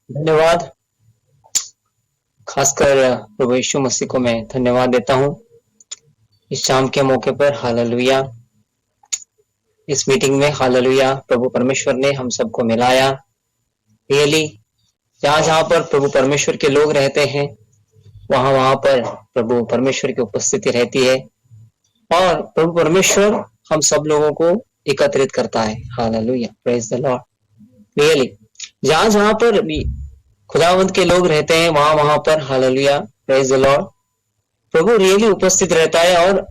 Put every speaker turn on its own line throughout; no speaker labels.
धन्यवाद। खासकर प्रभु यीशु मसीह को मैं धन्यवाद देता हूँ इस शाम के मौके पर। हालेलुया। इस मीटिंग में हालेलुया प्रभु परमेश्वर ने हम सबको मिलाया। रियली जहाँ जहाँ पर प्रभु परमेश्वर के लोग रहते हैं वहां वहां पर प्रभु परमेश्वर की उपस्थिति रहती है और प्रभु परमेश्वर हम सब लोगों को एकत्रित करता है। Hallelujah, praise the Lord. Really जहाँ जहाँ पर भी खुदावंत के लोग रहते हैं वहां वहां पर hallelujah, praise the Lord, Prabhu really उपस्थित रहता है। और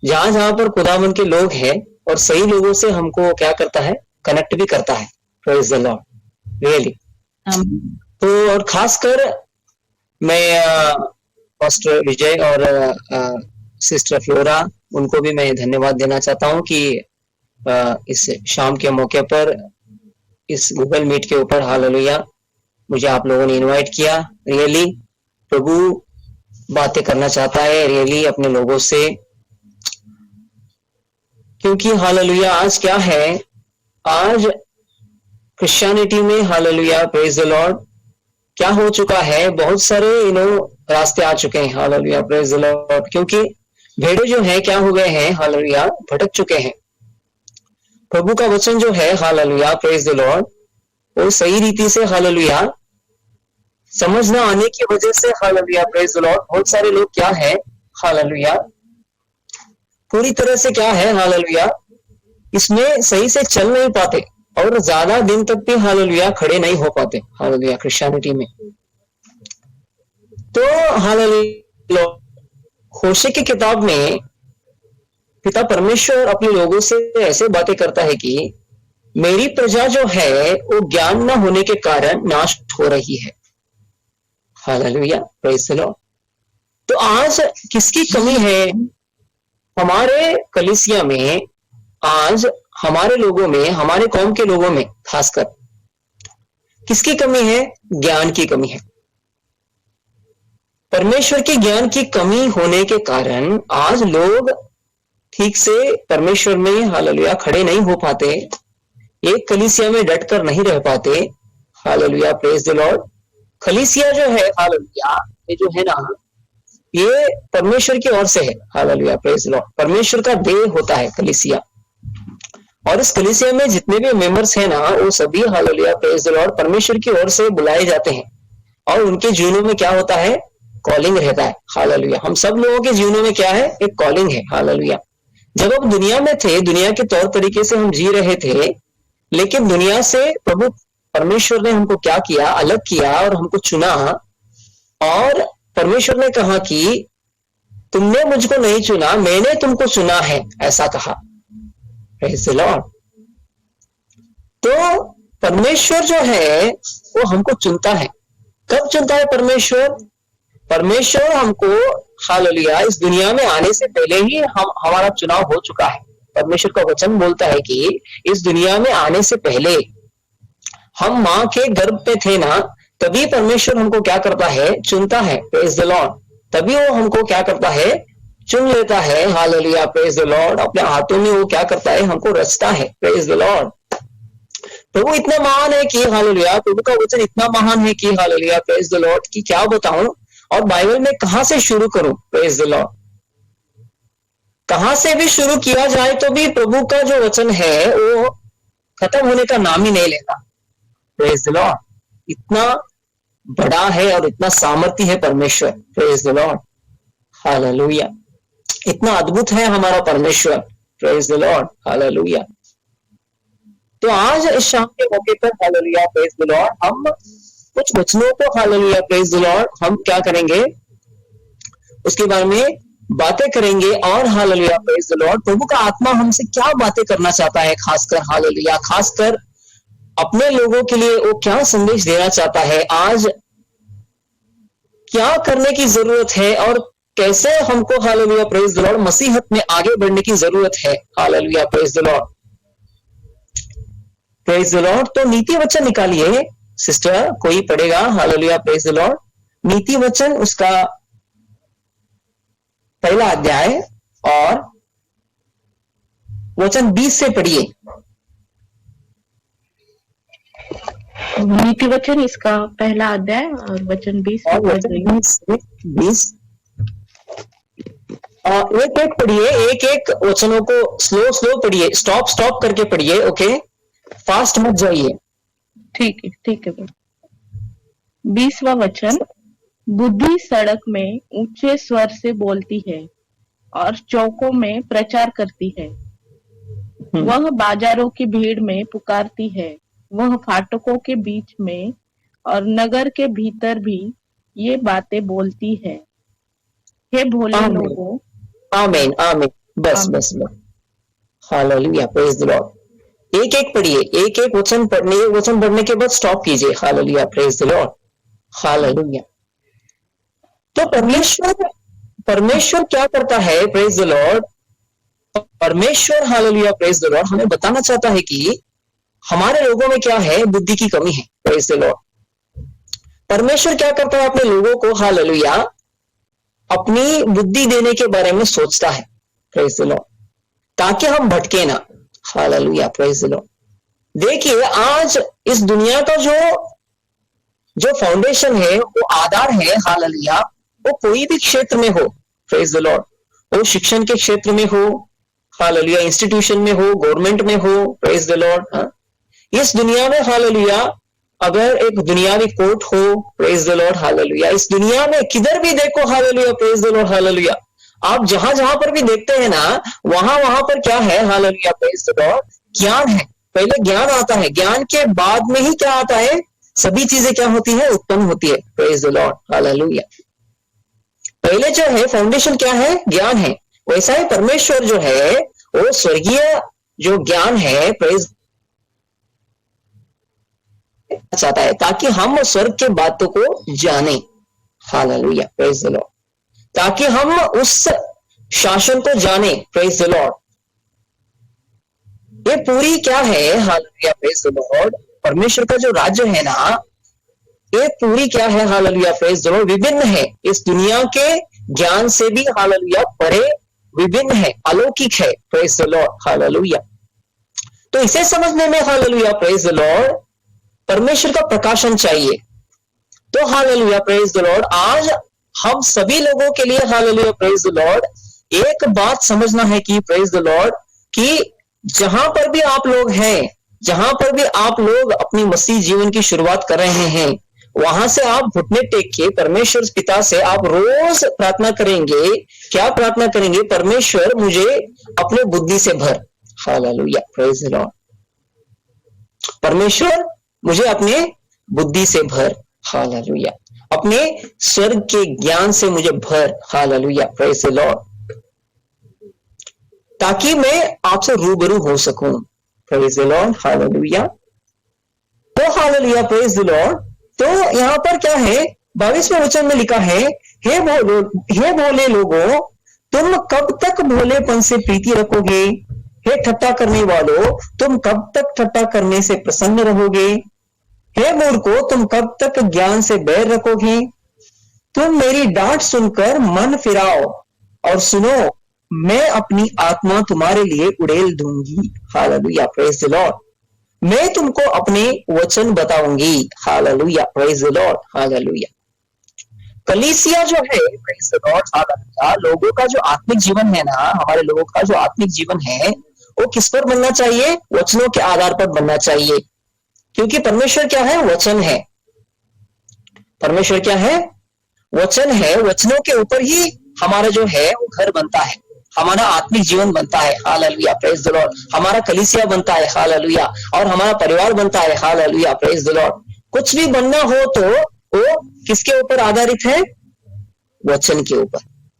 जहां जहां पर खुदावंत के लोग हैं और सही लोगों से हमको क्या करता है, कनेक्ट भी करता है। Praise the Lord. रियली तो और खासकर मैं पास्टर विजय और सिस्टर फ्लोरा उनको भी मैं धन्यवाद देना चाहता हूं कि इस शाम के मौके पर इस गूगल मीट के ऊपर हालेलुया मुझे आप लोगों ने इनवाइट किया। रियली प्रभु बातें करना चाहता है रियली अपने लोगों से, क्योंकि हालेलुया आज क्या है, आज क्रिश्चियनिटी में हालेलुया प्रेज द लॉर्ड क्या हो चुका है, बहुत सारे रास्ते आ चुके हैं। Hallelujah praise the Lord. क्योंकि भेड़े जो है क्या हो गए हैं, हालेलुया भटक चुके हैं। प्रभु का वचन जो है हालेलुया प्रेज द लॉर्ड वो सही रीति से हालेलुया समझ ना आने की वजह से हालेलुया प्रेज द लॉर्ड बहुत सारे लोग क्या है हालेलुया पूरी तरह से क्या है हालेलुया इसमें सही से चल नहीं पाते और ज्यादा दिन तक भी हालेलुया खड़े नहीं हो पाते हालेलुया क्रिश्चियनिटी में। तो हालेलुया होशे की किताब में पिता परमेश्वर अपने लोगों से ऐसे बातें करता है कि मेरी प्रजा जो है वो ज्ञान न होने के कारण नाश हो रही है। Hallelujah praise the Lord. तो आज किसकी कमी है हमारे कलीसिया में, आज हमारे लोगों में, हमारे कौम के लोगों में खासकर किसकी कमी है? ज्ञान की कमी है। परमेश्वर के ज्ञान की कमी होने के कारण आज लोग ठीक से परमेश्वर में हालेलुया खड़े नहीं हो पाते, एक कलीसिया में डट कर नहीं रह पाते। Hallelujah praise the Lord. कलीसिया जो है हालेलुया ये जो है ना ये परमेश्वर की ओर से है। Hallelujah praise the Lord. परमेश्वर का देह होता है कलीसिया और इस कलीसिया में जितने भी मेंबर्स हैं ना वो सभी हालेलुया प्रेज द लॉर्ड परमेश्वर की ओर से बुलाए जाते हैं और उनके जीवनों में क्या होता है, कॉलिंग रहता है। हालेलुया हम सब लोगों के जीवनों में क्या है, एक कॉलिंग है। हालेलुया जब हम दुनिया में थे, दुनिया के तौर तरीके से हम जी रहे थे, लेकिन दुनिया से प्रभु परमेश्वर ने हमको क्या किया, अलग किया और हमको चुना। और परमेश्वर ने कहा कि तुमने मुझको नहीं चुना, मैंने तुमको चुना है, ऐसा कहा। Praise the Lord. तो परमेश्वर जो है वो हमको चुनता है। कब चुनता है परमेश्वर? परमेश्वर हमको हालेलुया इस दुनिया में आने से पहले ही हमारा चुनाव हो चुका है। परमेश्वर का वचन बोलता है कि इस दुनिया में आने से पहले हम मां के गर्भ पे थे ना, तभी परमेश्वर हमको क्या करता है, चुनता है। Praise the Lord. तभी वो हमको क्या करता है, चुन लेता है। Hallelujah praise the Lord. अपने हाथों में वो क्या करता है, हमको रचता है। Praise the Lord. प्रभु इतना महान है कि हालेलुया प्रभु का वचन इतना महान है कि हालेलुया प्रेज द लॉर्ड कि क्या बताऊं और बाइबल में कहां से शुरू करूं। Praise the Lord. कहां से भी शुरू किया जाए तो भी प्रभु का जो वचन है वो खत्म होने का नाम ही नहीं लेता। Praise the Lord. इतना बड़ा है और इतना सामर्थ्य है परमेश्वर। Praise the Lord. हालेलुया इतना अद्भुत है हमारा परमेश्वर। Praise the Lord. हालेलुया। तो आज इस शाम के मौके पर हालेलुया प्रेज द लॉर्ड हम कुछ वचनों को हालेलुया प्रेज द लॉर्ड हम क्या करेंगे, उसके बारे में बातें करेंगे। और हालेलुया प्रेज द लॉर्ड प्रभु का आत्मा हमसे क्या बातें करना चाहता है, खासकर हालेलुया खासकर अपने लोगों के लिए वो क्या संदेश देना चाहता है, आज क्या करने की जरूरत है और कैसे हमको हालेलुया प्रेज द लॉर्ड मसीहत में आगे बढ़ने की जरूरत है। Hallelujah praise the Lord. Praise the Lord. तो नीति वचन निकालिए सिस्टर, कोई पढ़ेगा। Hallelujah praise the Lord. नीति वचन उसका पहला अध्याय और वचन 20 से पढ़िए।
नीति वचन इसका पहला अध्याय और वचन 20
और वचन 20 एक एक पढ़िए, एक एक वचनों को स्लो पढ़िए, स्टॉप करके पढ़िए, ओके, फास्ट मत जाइए।
ठीक है। 20वां वचन, बुद्धि सड़क में ऊंचे स्वर से बोलती है और चौकों में प्रचार करती है। वह बाजारों की भीड़ में पुकारती है, वह फाटकों के बीच में और नगर के भीतर भी ये बातें बोलती है। हे भोले लोगों,
आमीन आमीन, बस हालेलुया, प्रेज द लॉर्ड। एक एक पढ़िए, एक एक वचन पढ़ने के बाद स्टॉप कीजिए। Hallelujah, praise the Lord, hallelujah. तो परमेश्वर क्या करता है? Praise the Lord. परमेश्वर, हालेलुया, प्रेज द लॉर्ड, हमें बताना चाहता है कि हमारे लोगों में क्या है, बुद्धि की कमी है। Praise the Lord. परमेश्वर क्या करता है अपने लोगों को, हालेलुया, अपनी बुद्धि देने के बारे में सोचता है। प्रेज द लॉर्ड, ताकि हम भटके ना। Hallelujah, praise the Lord. देखिए, आज इस दुनिया का जो फाउंडेशन है, वो आधार है, हालेलुया, वो कोई भी क्षेत्र में हो, प्रेज द लॉर्ड, वो शिक्षण के क्षेत्र में हो, हालेलुया, इंस्टीट्यूशन में हो, गवर्नमेंट में हो, प्रेज द लॉर्ड। इस दुनिया में, हालेलुया, अगर एक दुनियावी कोर्ट हो, प्रेज द लॉर्ड, हालेलुया, इस दुनिया में किधर भी देखो, hallelujah, praise the Lord, hallelujah, आप जहां पर भी देखते हैं ना, वहां पर क्या है, हालेलुया, प्रेज द लॉर्ड, ज्ञान है। पहले ज्ञान आता है, ज्ञान के बाद में ही क्या आता है, सभी चीजें क्या होती है, उत्पन्न होती है। Praise the Lord, hallelujah. पहले जो है फाउंडेशन क्या है, ज्ञान है। वैसा ही परमेश्वर जो है, वो स्वर्गीय जो ज्ञान है, प्रेज चाहता है, ताकि हम स्वर्ग के बातों को जाने। हालेलुया, प्रेज द लॉर्ड, ताकि हम उस शासन को जाने। Praise the Lord. ये पूरी क्या है, हालेलुया, प्रेज द लॉर्ड, परमेश्वर का जो राज्य है ना, ये पूरी क्या है, हालेलुया, प्रेज द लॉर्ड, विभिन्न है, इस दुनिया के ज्ञान से भी, हालेलुया, परे विभिन्न है, अलौकिक है। Praise the Lord, hallelujah. तो इसे समझने में, हालेलुया, प्रेज द लॉर्ड, परमेश्वर का प्रकाशन चाहिए। तो हालेलुया, प्रेज द लॉर्ड, आज हम सभी लोगों के लिए, हालेलुया, प्रेज द लॉर्ड, एक बात समझना है कि, प्रेज द लॉर्ड, कि जहां पर भी आप लोग हैं, जहां पर भी आप लोग अपनी मसीह जीवन की शुरुआत कर रहे हैं, वहां से आप घुटने टेक के परमेश्वर पिता से आप रोज प्रार्थना करेंगे। क्या प्रार्थना करेंगे? परमेश्वर, मुझे अपने बुद्धि से भर। Hallelujah, praise the Lord. परमेश्वर, मुझे अपने बुद्धि से भर। हालेलुया। अपने स्वर्ग के ज्ञान से मुझे भर। हालेलुया, प्रेज द लॉर्ड, ताकि मैं आपसे रूबरू हो सकूं। Praise the Lord, hallelujah. तो हालेलुया, प्रेज द लॉर्ड। तो यहां पर क्या है, 22वें वचन में लिखा है, हे भोले लोगों, तुम कब तक भोलेपन से प्रीति रखोगे? हे ठट्टा करने वालों, तुम कब तक ठट्टा करने से प्रसन्न रहोगे? हे मूर्खों, तुम कब तक ज्ञान से बैर रखोगे? तुम मेरी डांट सुनकर मन फिराओ और सुनो, मैं अपनी आत्मा तुम्हारे लिए उड़ेल दूंगी। Hallelujah, praise the Lord. मैं तुमको अपने वचन बताऊंगी। Hallelujah, praise the Lord, hallelujah. कलीसिया जो है, प्रेज द लॉर्ड, हालेलुया, लोगों का जो आत्मिक जीवन है ना, हमारे लोगों का जो आत्मिक जीवन है, वो किस पर बनना चाहिए? वचनों के आधार पर बनना चाहिए। क्योंकि परमेश्वर क्या है? वचन है। परमेश्वर क्या है? वचन है। वचनों के ऊपर ही हमारा जो है वो घर बनता है, हमारा आत्मिक जीवन बनता है। Hallelujah, praise the Lord. हमारा कलीसिया बनता है। हालेलुया। और हमारा परिवार बनता है। Hallelujah, praise the Lord. कुछ भी बनना हो तो वो किसके ऊपर आधारित है? वचन के ऊपर।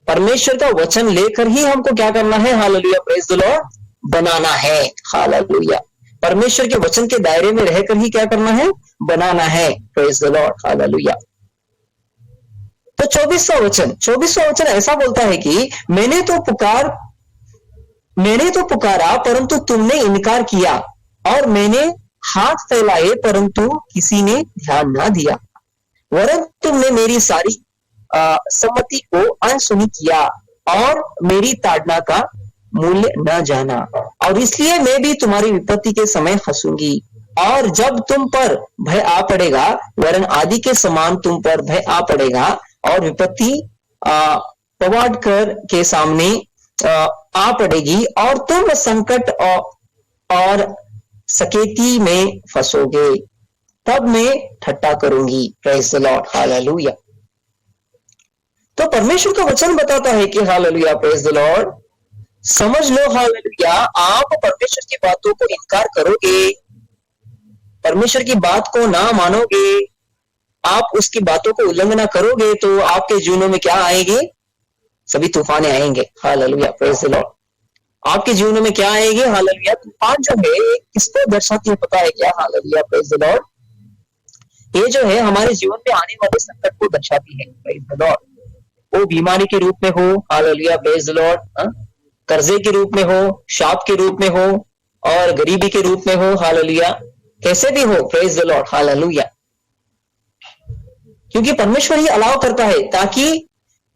परमेश्वर का वचन लेकर ही हमको क्या करना है? हालेलुया, प्रेज द लॉर्ड, बनाना है। हालेलुया। परमेश्वर के वचन के दायरे में रहकर ही क्या करना है? बनाना है। Praise the Lord, hallelujah. तो 24वां वचन ऐसा बोलता है कि मैंने तो पुकारा परंतु तुमने इनकार किया, और मैंने हाथ फैलाए परंतु किसी ने ध्यान ना दिया, वरन तुमने मेरी सारी सम्मति को अनसुनी किया और मेरी ताड़ना का मूल्य न जाना, और इसलिए मैं भी तुम्हारी विपत्ति के समय हंसूंगी। और जब तुम पर भय आ पड़ेगा, वरन आदि के समान तुम पर भय आ पड़ेगा और विपत्ति पवाड़ कर के सामने आ पड़ेगी और तुम संकट और सकेती में फंसोगे, तब मैं ठट्टा करूंगी। Praise the Lord, hallelujah. तो परमेश्वर का वचन बताता है कि हालेलुया, प्रेज द लॉर्ड, समझ लो हालेलुया, आप परमेश्वर की बातों को इनकार करोगे, परमेश्वर की बात को ना मानोगे, आप उसकी बातों को उल्लंघना करोगे, तो आपके जीवनों में क्या आएंगे? सभी तूफाने आएंगे। Hallelujah, praise the Lord. आपके जीवनों में क्या आएंगे? हालेलुया। तूफान जो है किसको दर्शाती है पता है क्या? Hallelujah, praise the Lord. ये जो है हमारे जीवन में आने वाले संकट को दर्शाती है। Praise the Lord. वो बीमारी के रूप में हो, हालेलुया, प्रेज द लॉर्ड, कर्जे के रूप में हो, शाप के रूप में हो और गरीबी के रूप में हो, हालेलुया, कैसे भी हो, प्रेज द लॉर्ड, हालेलुया। क्योंकि परमेश्वर ही अलाउ करता है, ताकि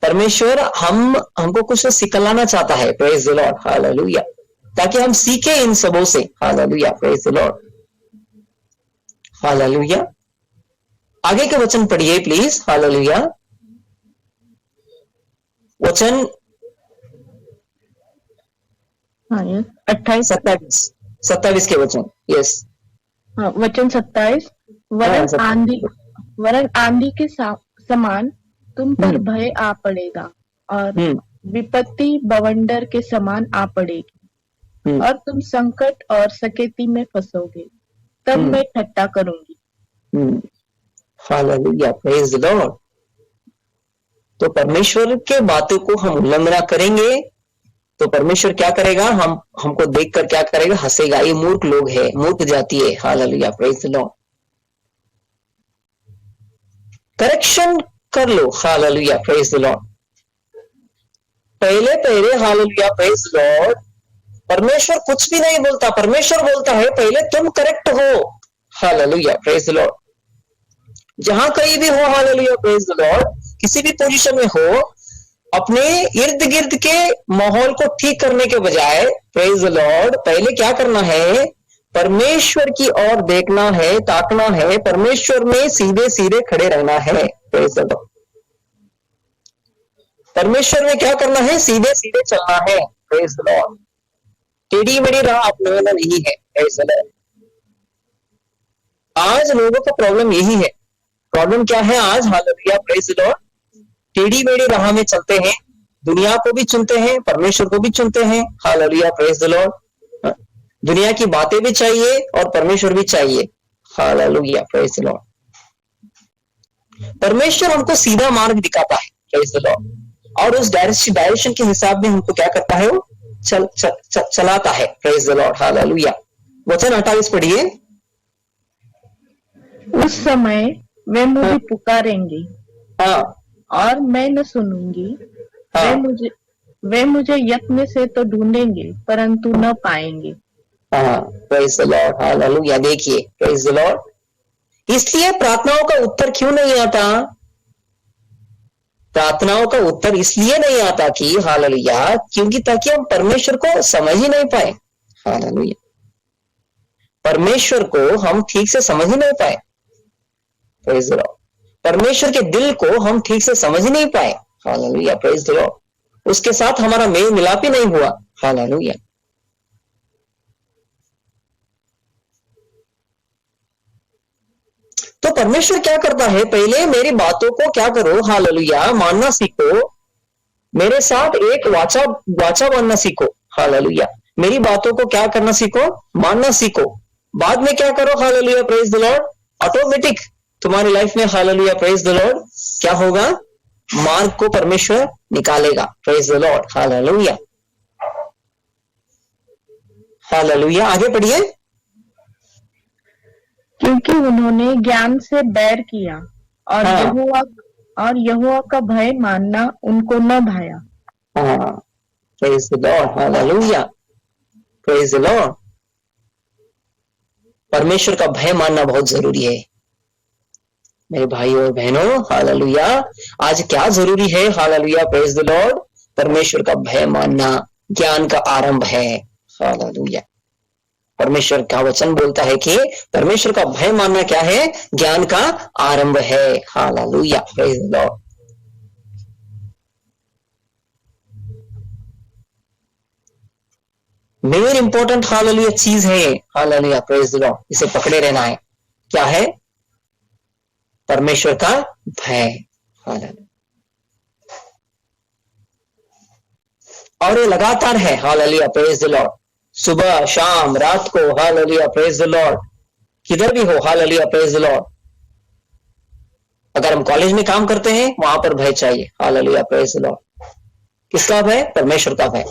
परमेश्वर हमको कुछ सिखलाना चाहता है। प्रेज द लॉर्ड, हालेलुया, ताकि हम सीखे इन सबों से। Hallelujah, praise the Lord, hallelujah. आगे के वचन पढ़िए प्लीज। हालेलुया। वचन 27 के वचन। यस,
वचन 27। वरन आंधी के समान तुम पर भय आ पड़ेगा और विपत्ति बवंडर के समान आ पड़ेगी और तुम संकट और सकेती में फंसोगे, तब मैं ठट्टा करूंगी।
Hallelujah, praise the Lord. तो परमेश्वर के बातों को हम उल्लंघना करेंगे तो परमेश्वर क्या करेगा? हमको देखकर क्या करेगा? हंसेगा। ये मूर्ख लोग है, मूर्ख जाति है। Hallelujah, praise the Lord. Correction कर लो। Hallelujah, praise the Lord. पहले हालेलुया, प्रेज द लॉर्ड, परमेश्वर कुछ भी नहीं बोलता। परमेश्वर बोलता है पहले तुम करेक्ट हो। Hallelujah, praise the Lord. जहां कहीं भी हो, हालेलुया, प्रेज द लॉर्ड, किसी भी पोजीशन में हो, अपने इर्द गिर्द के माहौल को ठीक करने के बजाय, प्रेज द लॉर्ड, पहले क्या करना है? परमेश्वर की ओर देखना है, ताकना है, परमेश्वर में सीधे सीधे खड़े रहना है। Praise the Lord. परमेश्वर में क्या करना है? सीधे सीधे चलना है। Praise the Lord. टेढ़ी मेढ़ी राह अपनाना नहीं है। Praise the Lord. आज लोगों का प्रॉब्लम यही है। प्रॉब्लम क्या है आज? हालेलुया, प्रेज द लॉर्ड, टेढ़ी मेढ़ी राह में चलते हैं, दुनिया को भी चुनते हैं, परमेश्वर को भी चुनते हैं। Hallelujah, praise the Lord. दुनिया की बातें भी चाहिए और परमेश्वर भी चाहिए। Hallelujah, praise the Lord. परमेश्वर हमको सीधा मार्ग दिखाता है। Praise the Lord. और उस डायरेक्शन के हिसाब में हमको क्या करता है? वो चलाता है। Praise the Lord, hallelujah. वचन 28 पढ़िए।
उस समय वे मुझे पुकारेंगे
हाँ,
और मैं न सुनूंगी।
हाँ,
वे मुझे यत्न से तो ढूंढेंगे परंतु न पाएंगे।
हाँ, प्रेज द लॉर्ड, हालेलुया। देखिए, प्रेज द लॉर्ड, इसलिए प्रार्थनाओं का उत्तर क्यों नहीं आता? प्रार्थनाओं का उत्तर इसलिए नहीं आता कि हालेलुया, क्योंकि ताकि हम परमेश्वर को समझ ही नहीं पाए। हालेलुया, परमेश्वर को हम ठीक से समझ ही नहीं पाए। Praise the Lord. परमेश्वर के दिल को हम ठीक से समझ ही नहीं पाए। Hallelujah, praise the Lord. उसके साथ हमारा मेल मिलाप ही नहीं हुआ। हालेलुया। तो परमेश्वर क्या करता है? पहले मेरी बातों को क्या करो? हालेलुया, मानना सीखो। मेरे साथ एक वाचा बांधना सीखो। हालेलुया। मेरी बातों को क्या करना सीखो? मानना सीखो। बाद में क्या करो? Hallelujah, praise the Lord, automatic तुम्हारी लाइफ में, हालेलुया, प्रेज द लॉर्ड, क्या होगा? मार्ग को परमेश्वर निकालेगा। Praise the Lord, hallelujah, hallelujah. आगे पढ़िए।
क्योंकि उन्होंने ज्ञान से बैर किया और यहोवा का भय मानना उनको न भाया।
हाँ, praise the Lord, hallelujah, praise the Lord. परमेश्वर का भय मानना बहुत जरूरी है मेरे भाई और बहनों। हालेलुया। आज क्या जरूरी है? हालेलुया, प्रेज द लॉर्ड, परमेश्वर का भय मानना ज्ञान का आरंभ है। हालेलुया। परमेश्वर का वचन बोलता है कि परमेश्वर का भय मानना क्या है? ज्ञान का आरंभ है। Hallelujah, praise the Lord. Main important hallelujah चीज है, हालेलुया, प्रेज द लॉर्ड, इसे पकड़े रहना है। क्या है? परमेश्वर का भय। हालेलुया। और ये लगातार है, हालेलुया, प्रेज द लॉर्ड। सुबह, शाम, रात को, हालेलुया, प्रेज द लॉर्ड। किधर भी हो, हालेलुया, प्रेज द लॉर्ड। अगर हम कॉलेज में काम करते हैं, वहां पर भय चाहिए, हालेलुया, प्रेज द लॉर्ड। किसका भय? परमेश्वर का भय।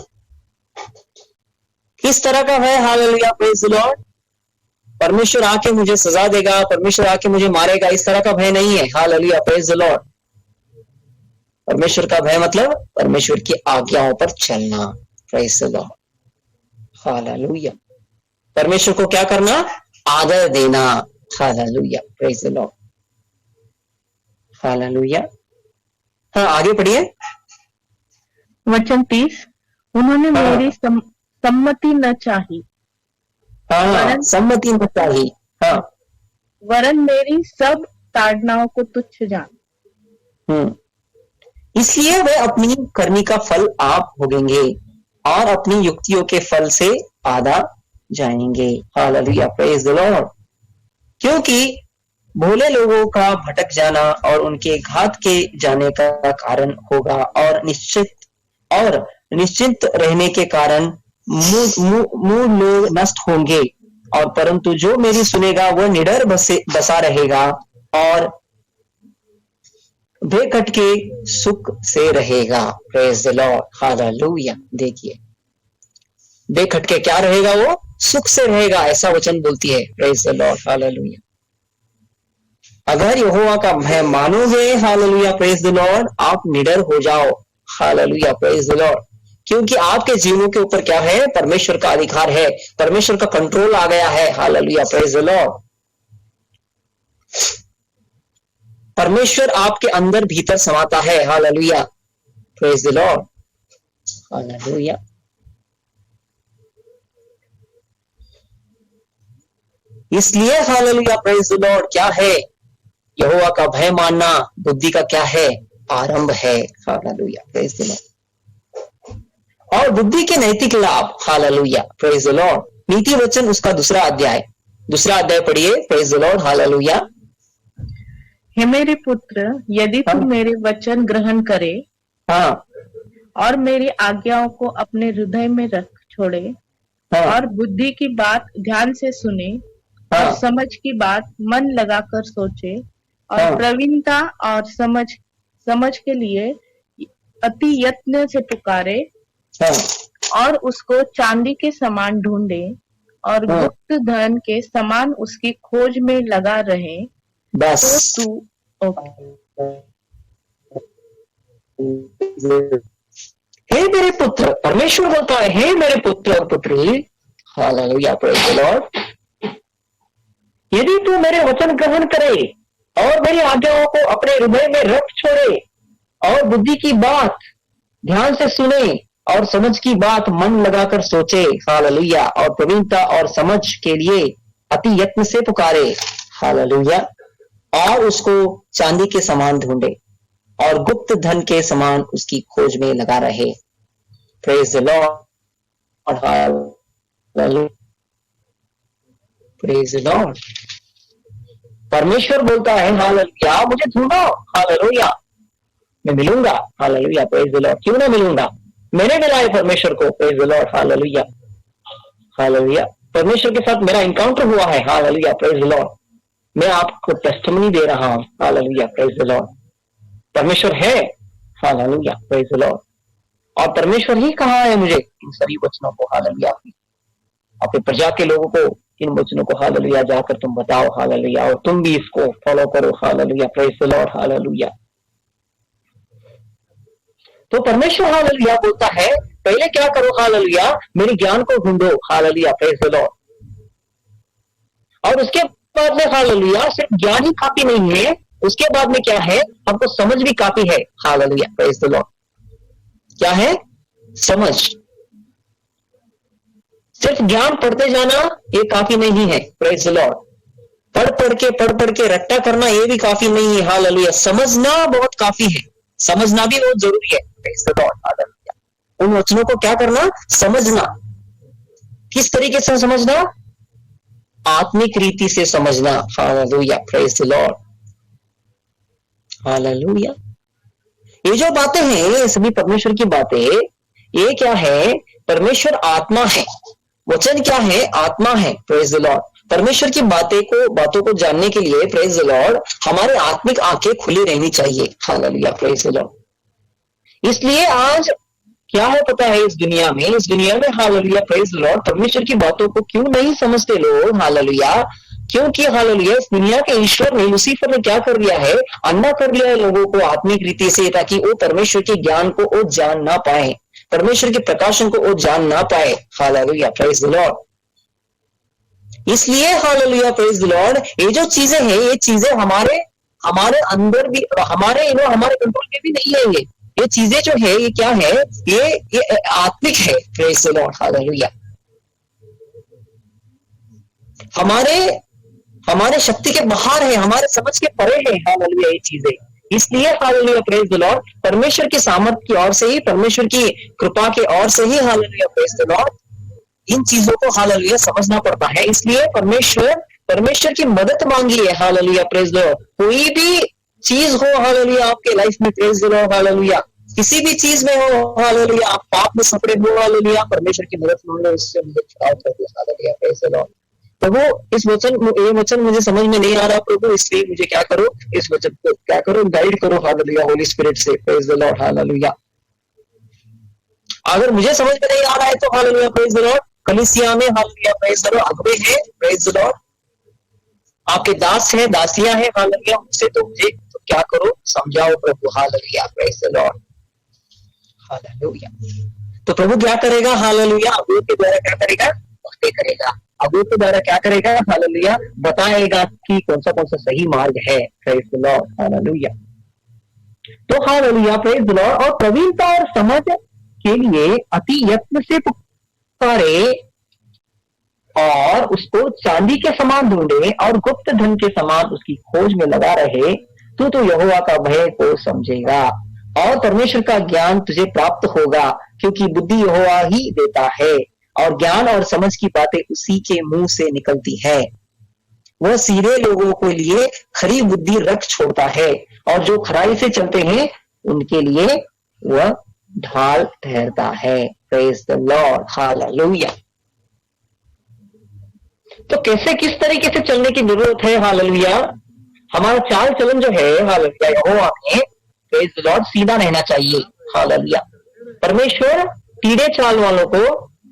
किस तरह का भय? Hallelujah, praise the Lord. परमेश्वर आके मुझे सजा देगा, परमेश्वर आके मुझे मारेगा, इस तरह का भय नहीं है, हालेलुया, प्रेज द लॉर्ड। परमेश्वर का भय मतलब परमेश्वर की आज्ञाओं पर चलना, प्रेज द लॉर्ड, हालेलुया। परमेश्वर को क्या करना? आदर देना, hallelujah, praise the Lord, hallelujah. हाँ, आगे पढ़िए।
वचन 30, उन्होंने मेरी सम्मति न चाही,
हाँ, सम्मति न चाही, हाँ,
वरन मेरी सब ताड़नाओं को तुच्छ जान।
इसलिए वे अपनी करनी का फल आप भोगेंगे और अपनी युक्तियों के फल से आधा जाएंगे, हालेलुया, प्रेज द लॉर्ड। क्योंकि भोले लोगों का भटक जाना और उनके घात के जाने का कारण होगा, और निश्चित रहने के कारण मूल लोग नष्ट होंगे, और परंतु जो मेरी सुनेगा वह निडर बसा रहेगा और बेकट के सुख से रहेगा, प्रेज द लॉर्ड, हालेलुया। देखिए, बेकट के क्या रहेगा? वो सुख से रहेगा, ऐसा वचन बोलती है, प्रेज द लॉर्ड, हालेलुया। अगर यहोवा का भय मानोगे, हालेलुया, प्रेज द लॉर्ड, आप निडर हो जाओ, हालेलुया, प्रेज द लॉर्ड। क्योंकि आपके जीवनों के ऊपर क्या है? परमेश्वर का अधिकार है, परमेश्वर का कंट्रोल आ गया है, हालेलुया, प्रेज द लॉर्ड। परमेश्वर आपके अंदर भीतर समाता है, hallelujah, praise the Lord, hallelujah. इसलिए हालेलुया, प्रेज द लॉर्ड, क्या है? यहोवा का भय मानना बुद्धि का क्या है? आरंभ है, हालेलुया, प्रेज द लॉर्ड। और बुद्धि के नैतिक लाभ, हालेलुया, प्रेज द लॉर्ड। नीति वचन उसका दूसरा अध्याय पढ़िए, प्रेज द लॉर्ड, हालेलुया।
हे मेरे पुत्र, यदि तू मेरे वचन ग्रहण करे,
हाँ,
और मेरी आज्ञाओं को अपने हृदय में रख छोड़े, हाँ, और बुद्धि की बात ध्यान से सुने, हाँ, और समझ की बात मन लगाकर सोचे, और हाँ, प्रवीणता और समझ के लिए अति यत्न से पुकारे, हाँ, और उसको चांदी के समान ढूंढे, और हाँ, गुप्त धन के समान उसकी खोज में लगा रहे, बस तो तू
हे मेरे पुत्र, परमेश्वर बोलता है, हे मेरे पुत्र और पुत्री, हालेलुया, प्रेज द लॉर्ड, यदि तू मेरे वचन ग्रहण करे और मेरी आज्ञाओं को अपने हृदय में रख छोड़े, और बुद्धि की बात ध्यान से सुने, और समझ की बात मन लगाकर सोचे, हालेलुया, और प्रवीणता और समझ के लिए अति यत्न से पुकारे, हालेलुया, और उसको चांदी के समान ढूंढे, और गुप्त धन के समान उसकी खोज में लगा रहे, praise the Lord, hallelujah, praise the Lord. परमेश्वर बोलता है, हालेलुया, मुझे ढूंढो, हालेलुया, मैं मिलूंगा, हालेलुया, प्रेज द लॉर्ड। क्यों ना मिलूंगा? मैंने मिला है परमेश्वर को, praise the Lord, hallelujah, hallelujah. परमेश्वर के साथ मेरा इनकाउंटर हुआ है, हालेलुया, प्रेज द लॉर्ड। मैं आपको टेस्टिमनी दे रहा हूं, हालेलुया, प्रेज द लॉर्ड। परमेश्वर है, हालेलुया, प्रेज द लॉर्ड। और परमेश्वर ही कहा है मुझे इन सभी वचनों को, हालेलुया, अपने प्रजा के लोगों को इन वचनों को, हालेलुया, जाकर तुम बताओ, हालेलुया, और तुम भी इसको फॉलो करो, hallelujah, praise the Lord, hallelujah. तो परमेश्वर, हालेलुया, बोलता है, पहले क्या करो, हालेलुया, मेरे ज्ञान को ढूंढो, हालेलुया, प्रेज द लॉर्ड। और उसके बाद में, हालेलुया, सिर्फ ज्ञान ही काफी नहीं है, उसके बाद में क्या है? हमको समझ भी काफी है, हालेलुया, प्रेज द लॉर्ड। क्या है? समझ। सिर्फ ज्ञान पढ़ते जाना ये काफी नहीं है, प्रेज द लॉर्ड। पढ़ पढ़ के रट्टा करना ये भी काफी नहीं है, हालेलुया। समझना बहुत काफी है, समझना भी बहुत जरूरी है, प्रेज द लॉर्ड, हालेलुया। उन वचनों को क्या करना, समझना। किस तरीके से समझना, आत्मिक रीति से समझना, hallelujah, praise the Lord, hallelujah. ये जो बातें हैं ये सभी परमेश्वर की बातें, ये क्या है, परमेश्वर आत्मा है, वचन क्या है, आत्मा है, प्रेज द लॉर्ड। परमेश्वर की बातों को जानने के लिए, प्रेज द लॉर्ड, हमारे आत्मिक आंखें खुली रहनी चाहिए, हालेलुया, प्रेज द लॉर्ड। इसलिए आज क्या है पता है, इस दुनिया में हालेलुया, प्रेज द लॉर्ड, परमेश्वर की बातों को क्यों नहीं समझते लोग, हालेलुया। क्योंकि हालेलुया इस दुनिया के ईश्वर ने, लूसीफर ने क्या कर लिया है, अंधा कर लिया है लोगों को आत्मिक रीति से, ताकि वो परमेश्वर के ज्ञान को वो जान ना पाए, परमेश्वर के प्रकाशन को वो जान ना पाए, हालेलुया, प्रेज द लॉर्ड। इसलिए हालेलुया, प्रेज द लॉर्ड, ये जो चीजें हैं, ये चीजें हमारे अंदर भी, हमारे कंट्रोल के भी नहीं है। ये चीजें जो है, ये क्या है, ये आत्मिक है, प्रेज द लॉर्ड, हालेलुया। हमारे शक्ति के बाहर है, हमारे समझ के परे है, हालेलुया, ये चीजें। इसलिए हालेलुया, प्रेज द लॉर्ड, परमेश्वर की सामर्थ्य की ओर से ही, परमेश्वर की कृपा के ओर से ही, हालेलुया, प्रेज द लॉर्ड, इन चीजों को हालेलुया समझना पड़ता है। इसलिए परमेश्वर की मदद मांगी है, हालेलुया, प्रेज द लॉर्ड। कोई भी चीज हो हालेलुया आपके लाइफ में, प्रेज द लॉर्ड, हालेलुया, किसी भी चीज में हो, हालेलुया, आप पाप में सपड़े हो, हालेलुया, परमेश्वर की मदद मांगो, उससे मदद प्राप्त करते, हालेलुया, प्रेज द लॉर्ड। प्रभु ये वचन मुझे समझ में नहीं आ रहा प्रभु, इसलिए मुझे क्या करो, इस वचन को क्या करो, गाइड करो, हालेलुया, होली स्पिरिट से, प्रेज द लॉर्ड, हालेलुया। अगर मुझे समझ में नहीं आ रहा है तो हालेलुया, प्रेज द लॉर्ड, कलीसिया में हालेलुया, प्रेज द लॉर्ड, अगुवे हैं, प्रेज द लॉर्ड, आपके दास हैं, दासियां हैं, हालेलुया, उनसे तो मुझे तो क्या करो, समझाओ प्रभु, hallelujah, praise the Lord, hallelujah. तो प्रभु क्या करेगा, हालेलुया, अगुवे के द्वारा क्या करेगा, बातें करेगा, अगुवे के द्वारा क्या करेगा, हालेलुया, बताएगा कि कौन सा सही मार्ग है, प्रेज द लॉर्ड, हालेलुया। तो हालेलुया, प्रेज द लॉर्ड। और प्रवीणता और समझ के लिए अति यत्न से पुकारे और उसको चांदी के समान ढूंढे और गुप्त धन के समान उसकी खोज में लगा रहे, तो यहोवा का भय को समझेगा और परमेश्वर का ज्ञान तुझे प्राप्त होगा, क्योंकि बुद्धि यहोवा ही देता है और ज्ञान और समझ की बातें उसी के मुंह से निकलती है। वह सीधे लोगों के लिए खरी बुद्धि रख छोड़ता है और जो खराई से चलते हैं उनके लिए वह ढाल ठहरता है, प्रेज द लॉर्ड, हालेलुया। तो कैसे, किस तरीके से चलने की जरूरत है, हालेलुया। हमारा चाल चलन जो है, हालेलुया, यहोवा में, प्रेज द लॉर्ड, सीधा रहना चाहिए, हालेलुया। परमेश्वर टीढ़े चाल वालों को,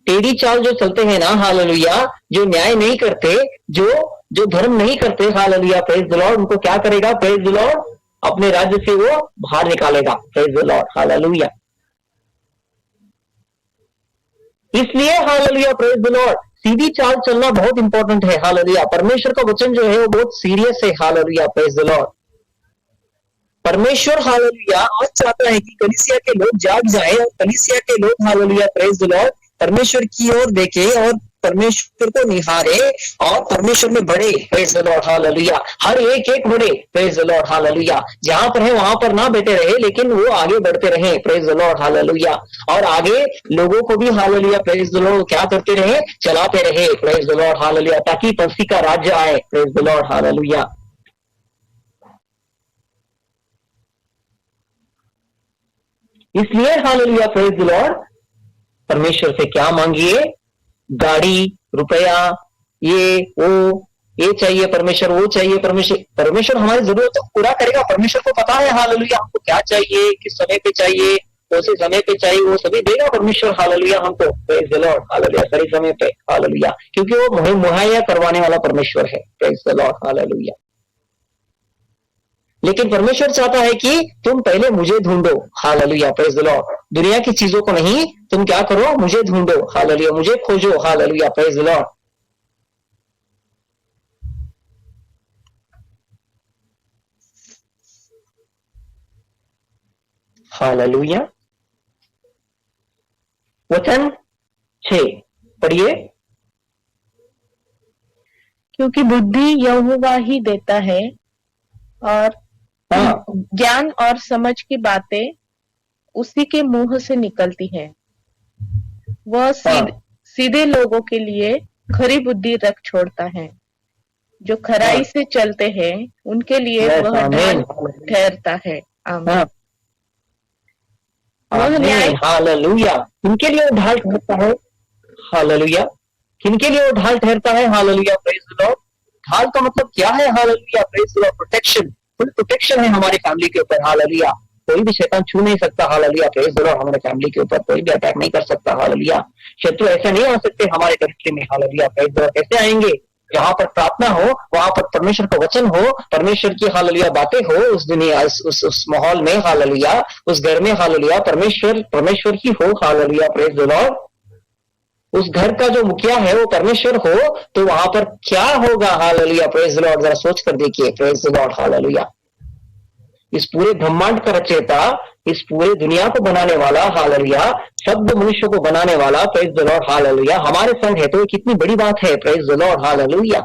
टेढ़ी चाल जो चलते हैं ना, हालेलुया, जो न्याय नहीं करते, जो धर्म नहीं करते, हालेलुया, प्रेज द लॉर्ड, उनको क्या करेगा, प्रेज द लॉर्ड, अपने राज्य से वो बाहर निकालेगा, प्रेज द लॉर्ड, हालेलुया। इसलिए हालेलुया, प्रेज द लॉर्ड, सीधी चाल चलना बहुत इंपॉर्टेंट है, हालेलुया। परमेश्वर का वचन जो है वो बहुत सीरियस है, हालेलुया, प्रेज द लॉर्ड। परमेश्वर हालेलुया आज चाहता है कि कलीसिया के लोग जाग जाएं और कलीसिया के लोग, हालेलुया, प्रेज द लॉर्ड, परमेश्वर की ओर देखें और परमेश्वर को निहारे और परमेश्वर में बढ़े, प्रेज द लॉर्ड, हालेलुया। हर एक बढ़े, प्रेज द लॉर्ड, हालेलुया। जहां पर है वहां पर ना बैठे रहे, लेकिन वो आगे बढ़ते रहे, प्रेज द लॉर्ड, हालेलुया। और आगे लोगों को भी, हालेलुया, प्रेज द लॉर्ड, क्या करते रहे, चलाते रहे, प्रेज द लॉर्ड, हालेलुया, ताकि मसीह का राज्य आए, प्रेज द लॉर्ड, हालेलुया। इसलिए हालेलुया, प्रेज द लॉर्ड, परमेश्वर से क्या मांगिए, गाड़ी, रुपया, ये चाहिए परमेश्वर, वो चाहिए परमेश्वर हमारी जरूरत तो पूरा करेगा। परमेश्वर को पता है, हालेलुया, हमको क्या चाहिए, किस समय पे चाहिए, कौन से समय पे चाहिए, वो सभी देगा परमेश्वर, हालेलुया, हमको, प्रेज द लॉर्ड, हालेलुया, सही समय पे, हालेलुया, क्योंकि वो मुहैया करवाने वाला परमेश्वर है, प्रेज द लॉर्ड, हालेलुया। लेकिन परमेश्वर चाहता है कि तुम पहले मुझे ढूंढो, हालेलुया, प्रेज द लॉर्ड। दुनिया की चीजों को नहीं, तुम क्या करो, मुझे ढूंढो, हालेलुया, मुझे खोजो, hallelujah, praise the Lord. Hallelujah. वचन 6 पढ़िए,
क्योंकि बुद्धि यहोवा ही देता है और
हाँ
ज्ञान और समझ की बातें उसी के मुंह से निकलती है। वह
हाँ
सीधे लोगों के लिए खरी बुद्धि रख छोड़ता है। जो खराई
हाँ
से चलते हैं उनके लिए
यस
वह ढाल
आमीन
ठहरता है। आमीन।
हाँ
वह न्याय
आमीन हालेलुया। किनके लिए वो ढाल ठहरता है? हालेलुया। किनके लिए वो ढाल ठहरता है? Hallelujah praise the Lord. ढाल का मतलब क्या है? Hallelujah praise the Lord. Protection, full protection है हमारे फैमिली के ऊपर। हालेलुया। कोई भी शैतान छू नहीं सकता। Hallelujah praise the Lord. हमारे फैमिली के ऊपर कोई भी अटैक नहीं कर सकता। हालेलुया। शत्रु ऐसे नहीं आ सकते हमारे टेरिटरी में। Hallelujah praise the Lord. कैसे आएंगे? जहां पर प्रार्थना हो, वहां पर परमेश्वर का वचन हो, परमेश्वर की हालेलुया बातें हो, उस दुनिया उस माहौल में हालेलुया, उस घर में हालेलुया परमेश्वर ही हो। Hallelujah praise the Lord. उस घर का जो मुखिया है वो परमेश्वर हो तो वहां पर क्या होगा? Hallelujah praise the Lord. जरा सोच कर देखिए प्रेज द लॉर्ड। हालेलुया। इस पूरे ब्रह्मांड का रचयिता, इस पूरे दुनिया को बनाने वाला, हालेलुया, शब्द मनुष्य को बनाने वाला, प्रेज द लॉर्ड। हालेलुया हमारे संग है तो ये कितनी बड़ी बात है। Praise the Lord. हालेलुया।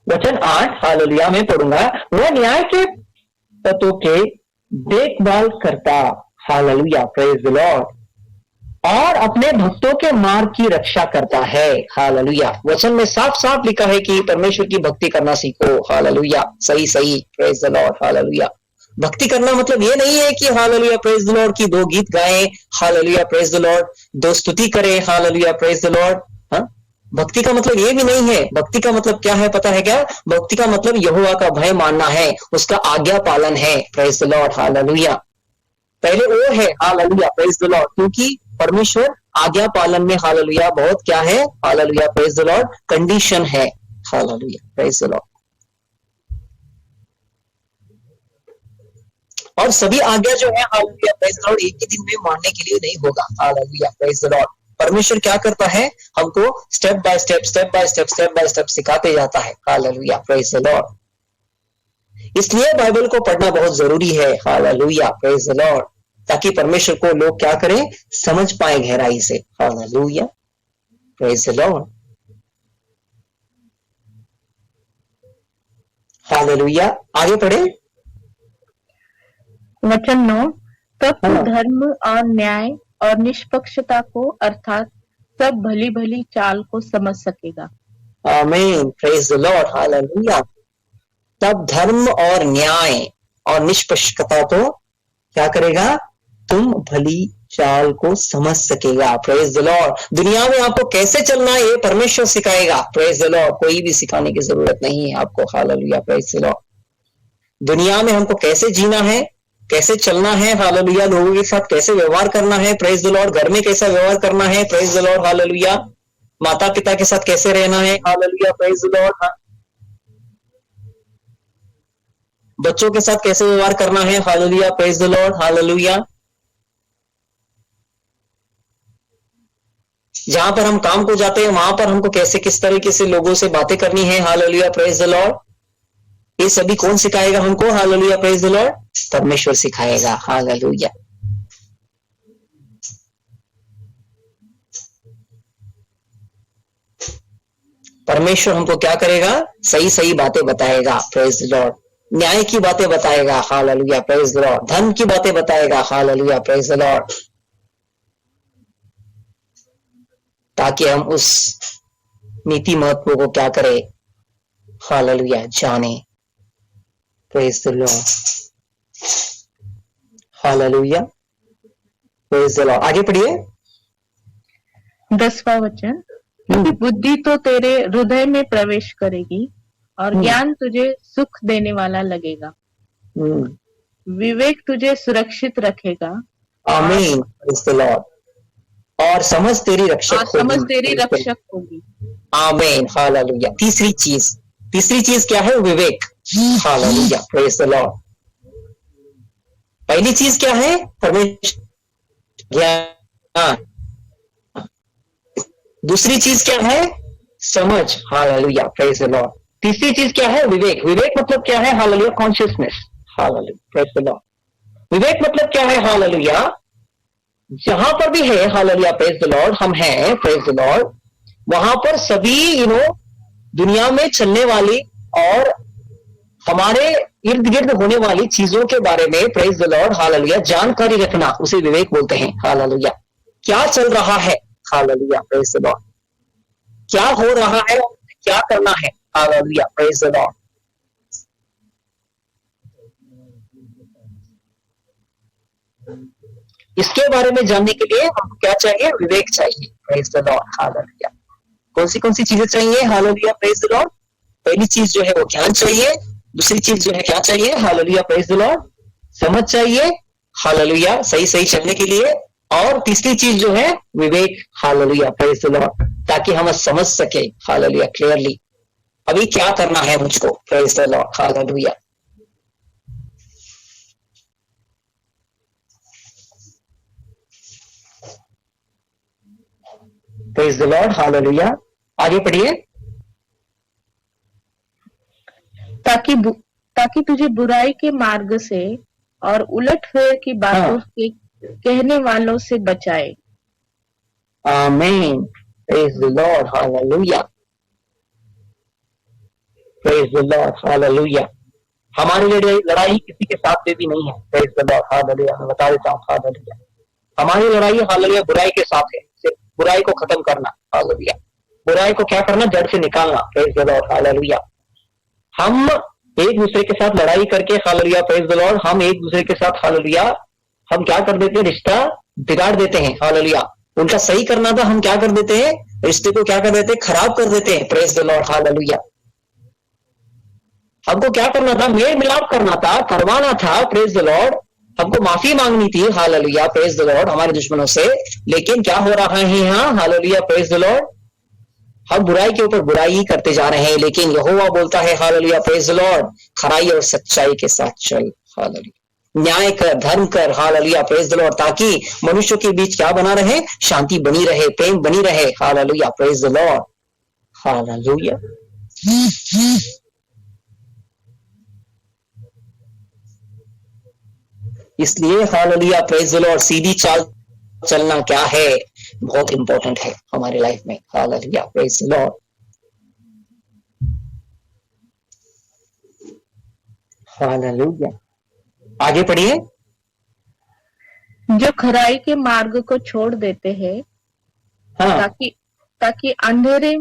वचन 8 हालेलुया में पढ़ूंगा। वह न्याय के तत्वों के देखभाल करता, हालेलुया प्रेज द लॉर्ड, और अपने भक्तों के मार्ग की रक्षा करता है। हालेलुया। वचन में साफ साफ लिखा है कि परमेश्वर की भक्ति करना सीखो। हालेलुया। सही सही प्रेज द लॉर्ड। हालेलुया। भक्ति करना मतलब ये नहीं है कि हालेलुया प्रेज द लॉर्ड की 2 गीत गाएं, हालेलुया प्रेज द लॉर्ड, 2 स्तुति करें, हालेलुया प्रेज द लॉर्ड। हाँ, भक्ति का मतलब ये भी नहीं है। भक्ति का मतलब क्या है पता है क्या? भक्ति का मतलब यहोवा का भय मानना है, उसका आज्ञा पालन है। Praise the Lord. हालेलुया। पहले वो है हालेलुया प्रेज द लॉर्ड, क्योंकि परमेश्वर आज्ञा पालन में हालेलुया बहुत क्या है? Hallelujah praise the Lord condition है। Hallelujah praise the Lord. और सभी आज्ञा जो है हालेलुया प्रेज द लॉर्ड एक ही दिन में मानने के लिए नहीं होगा। Hallelujah praise the Lord. परमेश्वर क्या करता है? हमको स्टेप बाय स्टेप सिखाते जाता है। Hallelujah praise the Lord. इसलिए बाइबल को पढ़ना बहुत जरूरी है। Hallelujah praise the Lord. ताकि परमेश्वर को लोग क्या करें? समझ पाए गहराई से। Hallelujah praise the Lord. Hallelujah. आगे पढ़े।
वचन 9। तब तू
हाँ।
धर्म और न्याय और निष्पक्षता को अर्थात सब भली भली चाल को समझ सकेगा।
आमीन प्रेज द लॉर्ड। हालेलुया। तब धर्म और न्याय और निष्पक्षता को क्या करेगा? तुम भली चाल को समझ सकेगा। Praise the Lord. दुनिया में आपको कैसे चलना है ये परमेश्वर सिखाएगा। Praise the Lord. कोई भी सिखाने की जरूरत नहीं है आपको। Hallelujah praise the Lord. दुनिया में हमको कैसे जीना है, कैसे चलना है, हालेलुया, लोगों के साथ कैसे व्यवहार करना है, प्रेज द लॉर्ड, घर में कैसा व्यवहार करना है, प्रेज द लॉर्ड, हालेलुया, माता पिता के साथ कैसे रहना है, हालेलुया, प्रेज द लॉर्ड, बच्चों के साथ कैसे व्यवहार करना है, hallelujah, praise the Lord, hallelujah, जहां पर हम काम को जाते हैं वहां पर हमको कैसे किस तरीके से लोगों से बातें करनी है, हालेलुया, प्रेज द लॉर्ड, ये सभी कौन सिखाएगा हमको, हालेलुया, प्रेज द लॉर्ड, परमेश्वर सिखाएगा, हालेलुया। परमेश्वर हमको क्या करेगा, सही सही बातें बताएगा, प्रेज द लॉर्ड, न्याय की बातें बताएगा, हालेलुया, प्रेज द लॉर्ड, धर्म की बातें बताएगा, हालेलुया, प्रेज द लॉर्ड, ताकि हम उस नीति महत्व को क्या करें, हालेलुया, जाने, praise the Lord, hallelujah, praise the Lord. आगे पढ़िए
10वां वचन, क्योंकि बुद्धि तो तेरे हृदय में प्रवेश करेगी और ज्ञान तुझे सुख देने वाला लगेगा, विवेक तुझे सुरक्षित रखेगा,
आमीन, प्रेज द लॉर्ड, और समझ तेरी रक्षक
होगी,
आमीन, हालेलुया। तीसरी चीज क्या है, विवेक, हालेलुया, प्रेज द लॉर्ड। पहली चीज क्या है, परमेश्वर ज्ञान, दूसरी चीज क्या है, समझ, हालेलुया, प्रेज द लॉर्ड। तीसरी चीज क्या है, विवेक। विवेक मतलब क्या है, hallelujah, consciousness, hallelujah, praise the Lord. विवेक मतलब क्या है, हालेलुया, जहां पर भी है हालेलुया प्रेज द लॉर्ड, हम हैं प्रेज द लॉर्ड, वहां पर सभी दुनिया में चलने वाली और हमारे इर्द गिर्द होने वाली चीजों के बारे में प्रेज द लॉर्ड हालेलुया जानकारी रखना, उसे विवेक बोलते हैं हालेलुया। क्या चल रहा है हालेलुया प्रेज द लॉर्ड, क्या हो रहा है, क्या करना है हालेलुया प्रेज द लॉर्ड। इसके बारे में जानने के लिए हमको क्या चाहिए, विवेक चाहिए प्रेज द लॉर्ड हालेलुया। कौन सी चीजें चाहिए हालेलुया प्रेज द लॉर्ड। पहली चीज जो है वो ज्ञान चाहिए, दूसरी चीज जो है क्या चाहिए हालेलुया प्रेज द लॉर्ड, समझ चाहिए हालेलुया सही चलने के लिए, और तीसरी चीज जो है विवेक हालेलुया प्रेज द लॉर्ड, ताकि हम समझ सके हालेलुया क्लियरली अभी क्या करना है मुझको praise the Lord hallelujah. Praise the Lord hallelujah. आगे पढ़िए।
ताकि तुझे बुराई के मार्ग से और उलटफेर की बातों के कहने वालों से बचाए।
आमीन। Praise the Lord hallelujah. Praise the Lord hallelujah. हमारी लड़ाई किसी के साथ में भी नहीं है प्रेज द लॉर्ड हालेलुया। मैं बता देता हूँ हालेलुया, हमारी लड़ाई हालेलुया बुराई के साथ है, सिर्फ बुराई को खत्म करना हालेलुया, बुराई को क्या करना, जड़ से निकालना प्रेज द लॉर्ड हालेलुया। हम एक दूसरे के साथ लड़ाई करके हालेलुया प्रेज द लॉर्ड, हम एक दूसरे के साथ हालेलुया हम क्या कर देते हैं, रिश्ता बिगाड़ देते हैं हालेलुया। उनका सही करना था, हम क्या कर देते हैं, रिश्ते को क्या कर देते हैं, खराब कर देते हैं प्रेज द लॉर्ड हालेलुया। हमको क्या करना था, मेल मिलाप करना था, करवाना था प्रेज द लॉर्ड, हमको माफी मांगनी थी हालेलुया प्रेज द लॉर्ड हमारे दुश्मनों से। लेकिन क्या हो रहा है यहाँ हालेलुया प्रेज द लॉर्ड, हम बुराई के ऊपर बुराई ही करते जा रहे हैं। लेकिन यहोवा बोलता है हालेलुया प्रेज द लॉर्ड, खराई और सच्चाई के साथ चल हालेलुया, न्याय कर, धर्म कर हालेलुया प्रेज द लॉर्ड, ताकि मनुष्यों के बीच क्या बना रहे, शांति बनी रहे, प्रेम बनी रहे hallelujah praise the Lord hallelujah. इसलिए हालेलुया प्रेज द लॉर्ड सीधी चाल चलना क्या है, बहुत इंपॉर्टेंट है हमारी लाइफ में hallelujah praise the Lord. Hallelujah. आगे पढ़िए।
जो खराई के मार्ग को छोड़ देते हैं,
हाँ,
ताकि अंधेरे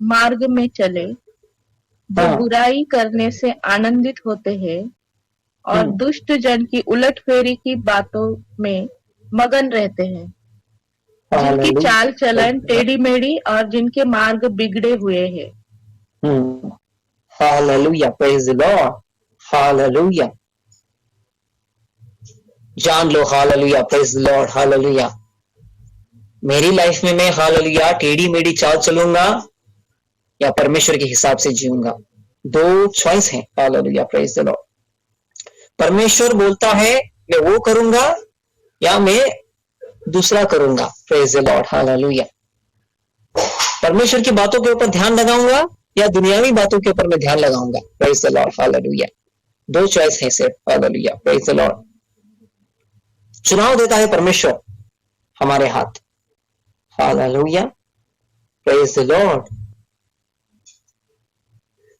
मार्ग में चले, जो
हाँ,
बुराई करने से आनंदित होते हैं और दुष्ट जन की उलटफेरी की बातों में मगन रहते हैं, जिनकी
हालेलुया।
चाल चलन टेढ़ी मेढ़ी और जिनके मार्ग बिगड़े हुए हैं।
Hallelujah praise the Lord hallelujah. जान लो hallelujah praise the Lord hallelujah, मेरी लाइफ में मैं हालेलुया टेढ़ी मेढ़ी चाल चलूंगा या परमेश्वर के हिसाब से जीऊंगा, दो चॉइस है हालेलुया प्रेज द लॉर्ड। परमेश्वर बोलता है मैं वो करूंगा या मैं दूसरा करूंगा प्रेज द लॉर्ड हालेलुया। परमेश्वर की बातों के ऊपर ध्यान लगाऊंगा या दुनियावी बातों के ऊपर मैं ध्यान लगाऊंगा प्रेज द लॉर्ड हालेलुया। दो चॉइस है सिर्फ हालेलुया प्रेज द लॉर्ड। चुनाव देता है परमेश्वर हमारे हाथ हालेलुया प्रेज द लॉर्ड।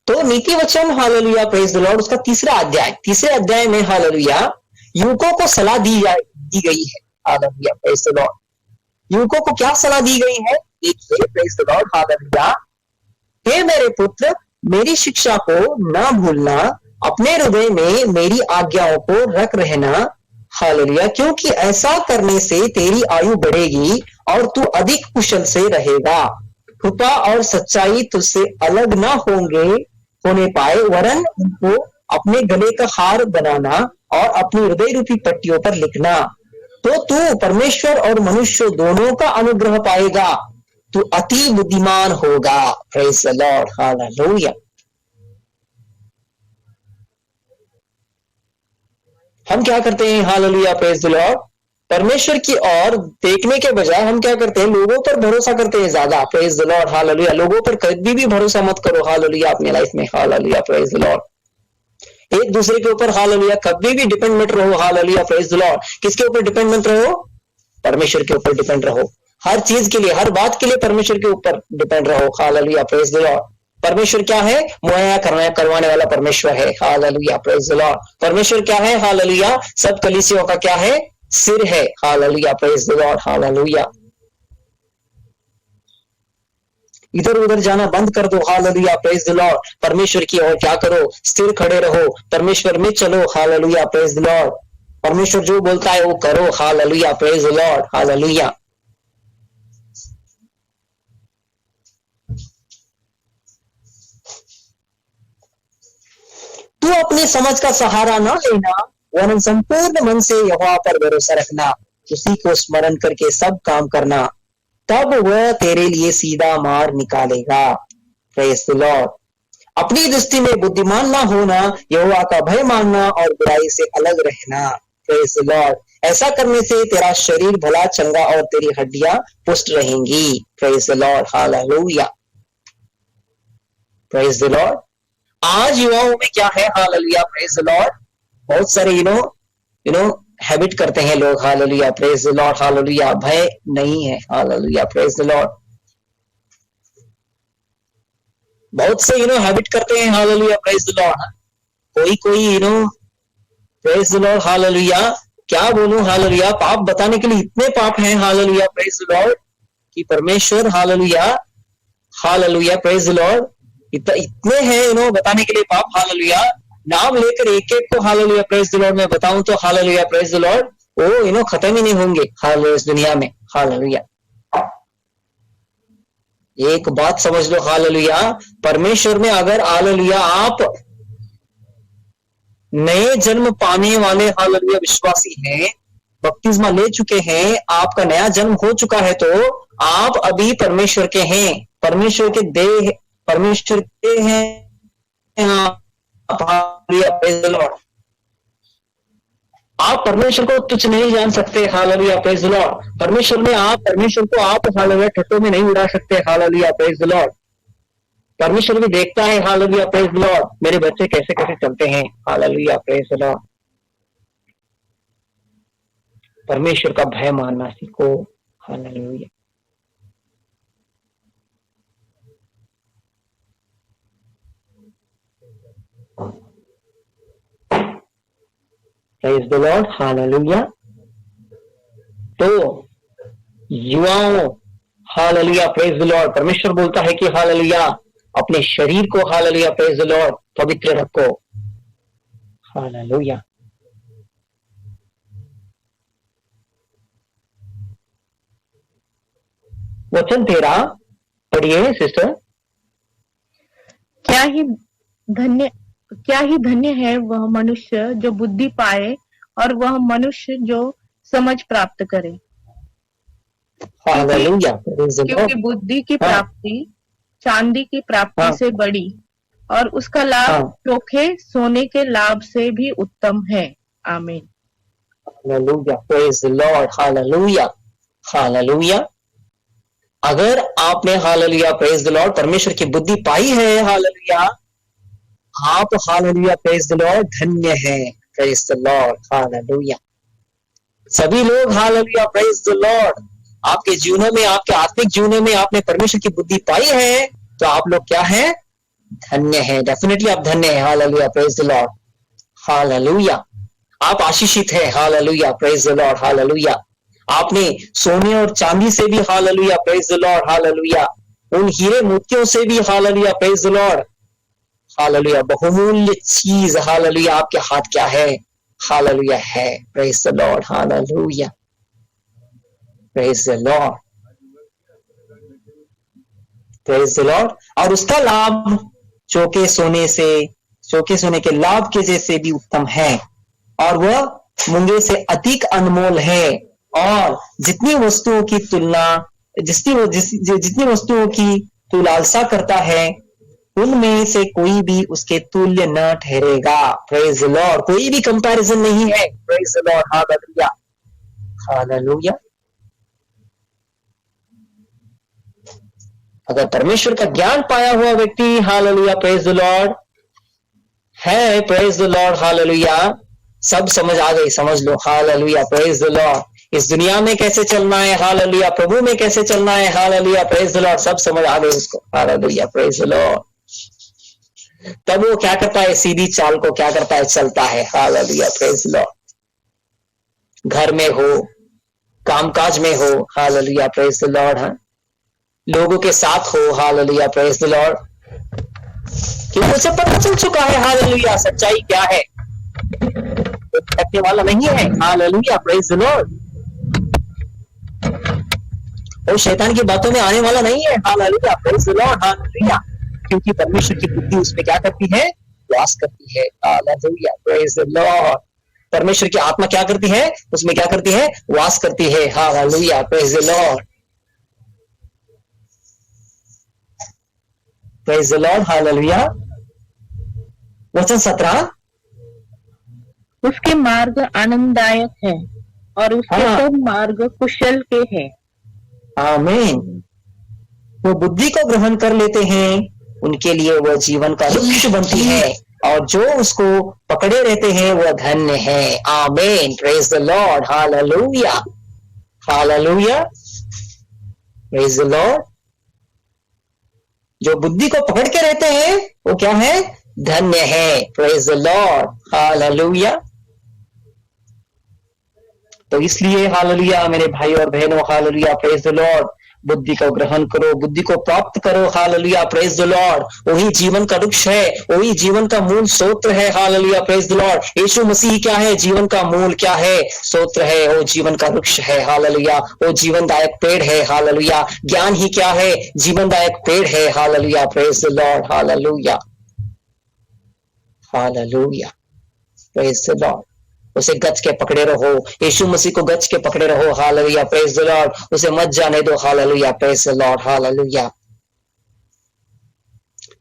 तो नीति वचन हालेलुया प्रेज द लॉर्ड उसका तीसरे अध्याय में हालेलुया युवकों को सलाह दी गई है हालेलुया प्रेज द लॉर्ड। युवकों को क्या सलाह दी गई है, देखिए प्रेज द लॉर्ड हालेलुया। हे मेरे पुत्र, मेरी शिक्षा को न भूलना, अपने हृदय में मेरी आज्ञाओं को रख रहना हालेलुया, क्योंकि ऐसा करने से तेरी आयु बढ़ेगी और तू अधिक कुशल से रहेगा। कृपा और सच्चाई तुझसे अलग ना होने पाए, वरन उनको अपने गले का हार बनाना और अपनी हृदय रूपी पट्टियों पर लिखना, तो तू परमेश्वर और मनुष्य दोनों का अनुग्रह पाएगा, तू अति बुद्धिमान होगा प्रेज द लॉर्ड हालेलुया। हम क्या करते हैं हालेलुया प्रेज द लॉर्ड, परमेश्वर की ओर देखने के बजाय हम क्या करते हैं, लोगों पर भरोसा करते हैं ज्यादा प्रेज द लॉर्ड हालेलुया। लोगों पर कभी भी भरोसा मत करो हालेलुया अपनी लाइफ में हालेलुया प्रेज द लॉर्ड। एक दूसरे के ऊपर हालेलुया कभी भी डिपेंड मत रहो हालेलुया प्रेज द लॉर्ड। किसके ऊपर डिपेंड मत रहो, परमेश्वर के ऊपर डिपेंड रहो, हर चीज के लिए, हर बात के लिए परमेश्वर के ऊपर डिपेंड रहो। Hallelujah, praise the Lord. परमेश्वर क्या है? मुहैया करवाने वाला परमेश्वर है। Hallelujah, praise the Lord. परमेश्वर क्या है? हालेलुया, सब कलीसियों का क्या है? सिर है। Hallelujah, praise the Lord. Hallelujah, इधर उधर जाना बंद कर दो। Hallelujah, praise the Lord. परमेश्वर की ओर क्या करो? स्थिर खड़े रहो, परमेश्वर में चलो। Hallelujah, praise the Lord. परमेश्वर जो बोलता है वो करो। Hallelujah, praise the Lord. Hallelujah. तू अपनी समझ का सहारा ना लेना, वरन संपूर्ण मन से यहोवा पर भरोसा रखना, उसी को स्मरण करके सब काम करना, तब वह तेरे लिए सीधा मार्ग निकालेगा। Praise the Lord. अपनी दृष्टि में बुद्धिमान ना होना, यहोवा का भय मानना और बुराई से अलग रहना। Praise the Lord. ऐसा करने से तेरा शरीर भला चंगा और तेरी हड्डियां पुष्ट रहेंगी। Praise the Lord. Hallelujah, praise the Lord. आज युवाओं में क्या है? Hallelujah, praise the Lord. बहुत सारे यू नो हैबिट करते हैं लोग। Hallelujah, praise the Lord. Hallelujah, भय नहीं है। Hallelujah, praise the Lord. बहुत से हैबिट करते हैं। Hallelujah, praise the Lord. कोई प्रेज द लॉर्ड। हालेलुया, क्या बोलूं? हालेलुया, पाप बताने के लिए इतने पाप हैं। हालेलुया, प्रेज द लॉर्ड, कि परमेश्वर hallelujah, hallelujah, praise the Lord, इतने हैं बताने के लिए पाप। हालेलुया, नाम लेकर एक एक को हालेलुया, प्रेज द लॉर्ड मैं बताऊं तो हालेलुया, प्रेज द लॉर्ड, वो खत्म ही नहीं होंगे हालेलुया इस दुनिया में। हालेलुया, एक बात समझ लो। हालेलुया, परमेश्वर में अगर हालेलुया आप नए जन्म पाने वाले हालेलुया विश्वासी हैं, बपतिस्मा ले चुके हैं, आपका नया जन्म हो चुका है, तो आप अभी परमेश्वर के हैं, परमेश्वर के देह, परमेश्वर के हैं। आप परमेश्वर को तुच्छ नहीं जान सकते। Hallelujah, praise the Lord. परमेश्वर में आप परमेश्वर को आप हालेलुया ठट्टों में नहीं उड़ा सकते। Hallelujah, praise the Lord. परमेश्वर भी देखता है। हालेलुया, प्रेज द लॉर्ड, मेरे बच्चे कैसे कैसे चलते हैं। Hallelujah, praise the Lord. परमेश्वर का भय मानना सीखो। Hallelujah, praise the Lord. Hallelujah. तो युवाओं, हालेलुया, प्रेज द लॉर्ड, परमेश्वर बोलता है कि हालेलुया अपने शरीर को हालेलुया, प्रेज द लॉर्ड, पवित्र रखो। हालेलुया। वचन 13 पढ़िए सिस्टर।
क्या ही धन्य है वह मनुष्य जो बुद्धि पाए और वह मनुष्य जो समझ प्राप्त करे,
हालेलुया,
क्योंकि बुद्धि की प्राप्ति चांदी की प्राप्ति से बड़ी और उसका लाभ चोखे सोने के लाभ से भी उत्तम है। आमीन।
Hallelujah, praise the Lord. Hallelujah, hallelujah. अगर आपने हालेलुया, प्रेज द लॉर्ड, परमेश्वर की बुद्धि पाई है, हालेलुया, आप हालेलुया, प्रेज द लॉर्ड, धन्य है। Praise the Lord. हालेलुया। सभी लोग हालेलुया, प्रेज द लॉर्ड, आपके जीवनों में, आपके आत्मिक जीवनों में आपने परमेश्वर की बुद्धि पाई है, तो आप लोग क्या है? धन्य है। डेफिनेटली आप धन्य है। Hallelujah, praise the Lord. Hallelujah, आप आशीषित है। Hallelujah, praise the Lord. Hallelujah, आपने सोने और चांदी से भी hallelujah, praise the Lord, hallelujah, उन हीरे मोतियों से भी hallelujah, praise the Lord, hallelujah, बहुमूल्य चीज हालेलुया आपके हाथ क्या है? हालेलुया है। Praise the Lord. Hallelujah, praise the Lord, praise the Lord. और उसका लाभ चौके सोने के लाभ के जैसे भी उत्तम है, और वह मूंगे से अधिक अनमोल है। और जितनी वस्तुओं की तू लालसा करता है, उनमें से कोई भी उसके तुल्य न ठहरेगा। Praise the Lord. कोई भी कंपैरिजन नहीं है। Praise the Lord. Hallelujah, hallelujah. अगर परमेश्वर का ज्ञान पाया हुआ व्यक्ति हालेलुया, प्रेज द लॉर्ड है, प्रेज द लॉर्ड, हालेलुया, सब समझ आ गई, समझ लो। Hallelujah, praise the Lord. इस दुनिया में कैसे चलना है, हालेलुया, प्रभु में कैसे चलना है, हालेलुया, प्रेज द लॉर्ड, सब समझ आ गए उसको, हालेलुया, प्रेज द लॉर्ड। तब वो क्या करता है, सीधी चाल को क्या करता है, चलता है, हालेलुया, प्रेज द लॉर्ड। घर में हो, कामकाज में हो, हालेलुया, प्रेज द लॉर्ड, हाँ, लोगों के साथ हो, हालेलुया, प्रेज द लॉर्ड, क्योंकि उसे पता चल चुका है, हालेलुया, सच्चाई क्या है, करने वाला नहीं है, हालेलुया, प्रेज द लॉर्ड। वो शैतान की बातों में आने वाला नहीं है, hallelujah, praise the Lord, hallelujah, क्योंकि परमेश्वर की बुद्धि उसमें क्या करती है, वास करती है, हालेलुया, प्रेज द लॉर्ड। परमेश्वर की आत्मा क्या करती है, उसमें क्या करती है, वास करती है, hallelujah, praise the Lord, praise the Lord, hallelujah. वचन 17,
उसके मार्ग आनंददायक है और उसके
हाँ,
सब मार्ग कुशल के हैं।
आमीन। वो बुद्धि को ग्रहण कर लेते हैं, उनके लिए वह जीवन का वृक्ष बनती है, और जो उसको पकड़े रहते हैं वह धन्य है, आमीन, praise the Lord, hallelujah, hallelujah, praise the Lord. जो बुद्धि को पकड़ के रहते हैं वो क्या है, धन्य है, प्रेज द लॉर्ड, हालेलुया। तो इसलिए हालेलुया मेरे भाई और बहनों, हालेलुया, प्रेज द लॉर्ड, बुद्धि को ग्रहण करो, बुद्धि को प्राप्त करो, हालेलुया, प्रेज द लॉर्ड। वही जीवन का वृक्ष है, वही जीवन का मूल स्रोत्र है, हालेलुया, प्रेज द लॉर्ड। यीशु मसीह क्या है, जीवन का मूल क्या है, स्रोत्र है, वो जीवन का वृक्ष है, हालेलुया, वो जीवनदायक पेड़ है, हालेलुया। ज्ञान ही क्या है, जीवनदायक पेड़ है, hallelujah, praise the Lord, hallelujah, hallelujah, praise the Lord. उसे गच के पकड़े रहो, यीशु मसीह को गच के पकड़े रहो, हालेलुया, प्रेज द लॉर्ड। उसे मत जाने दो, hallelujah, praise the Lord, hallelujah.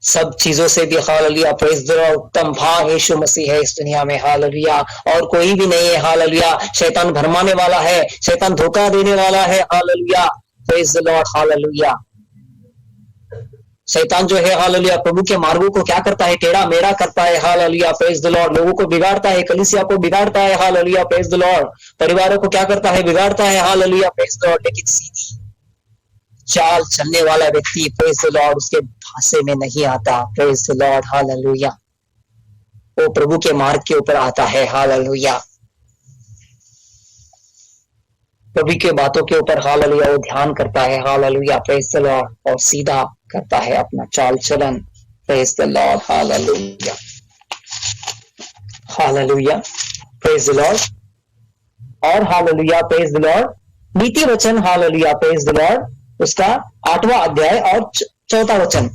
सब चीजों से भी, हालेलुया, प्रेज द लॉर्ड, उत्तम भाग यीशु मसीह है इस दुनिया में, हालेलुया, और कोई भी नहीं है, हालेलुया। शैतान भरमाने वाला है, शैतान धोखा देने वाला है, hallelujah, praise the Lord, hallelujah. शैतान जो है, हालेलुया, प्रभु के मार्गों को क्या करता है, टेढ़ा मेढ़ा करता है, हालेलुया, प्रेज द लॉर्ड। लोगों को बिगाड़ता है, कलीसिया को बिगाड़ता है, हालेलुया, प्रेज द लॉर्ड। परिवारों को क्या करता है, बिगाड़ता है, हालेलुया, प्रेज द लॉर्ड। लेकिन सीधी चाल चलने वाला व्यक्ति, प्रेज द लॉर्ड, उसके भाषे में नहीं आता, प्रेज द लॉर्ड, हालेलुया। वो प्रभु के मार्ग के ऊपर आता है, हालेलुया, प्रभु के बातों के ऊपर, हालेलुया, वो ध्यान करता है, हालेलुया, प्रेज द लॉर्ड, और सीधा करता है अपना चाल चलन, praise the Lord, hallelujah, hallelujah, praise the Lord. और हालेलुया, प्रेज द लॉर्ड, नीति वचन, हालेलुया, प्रेज द लॉर्ड, उसका 8वां अध्याय और 4था वचन।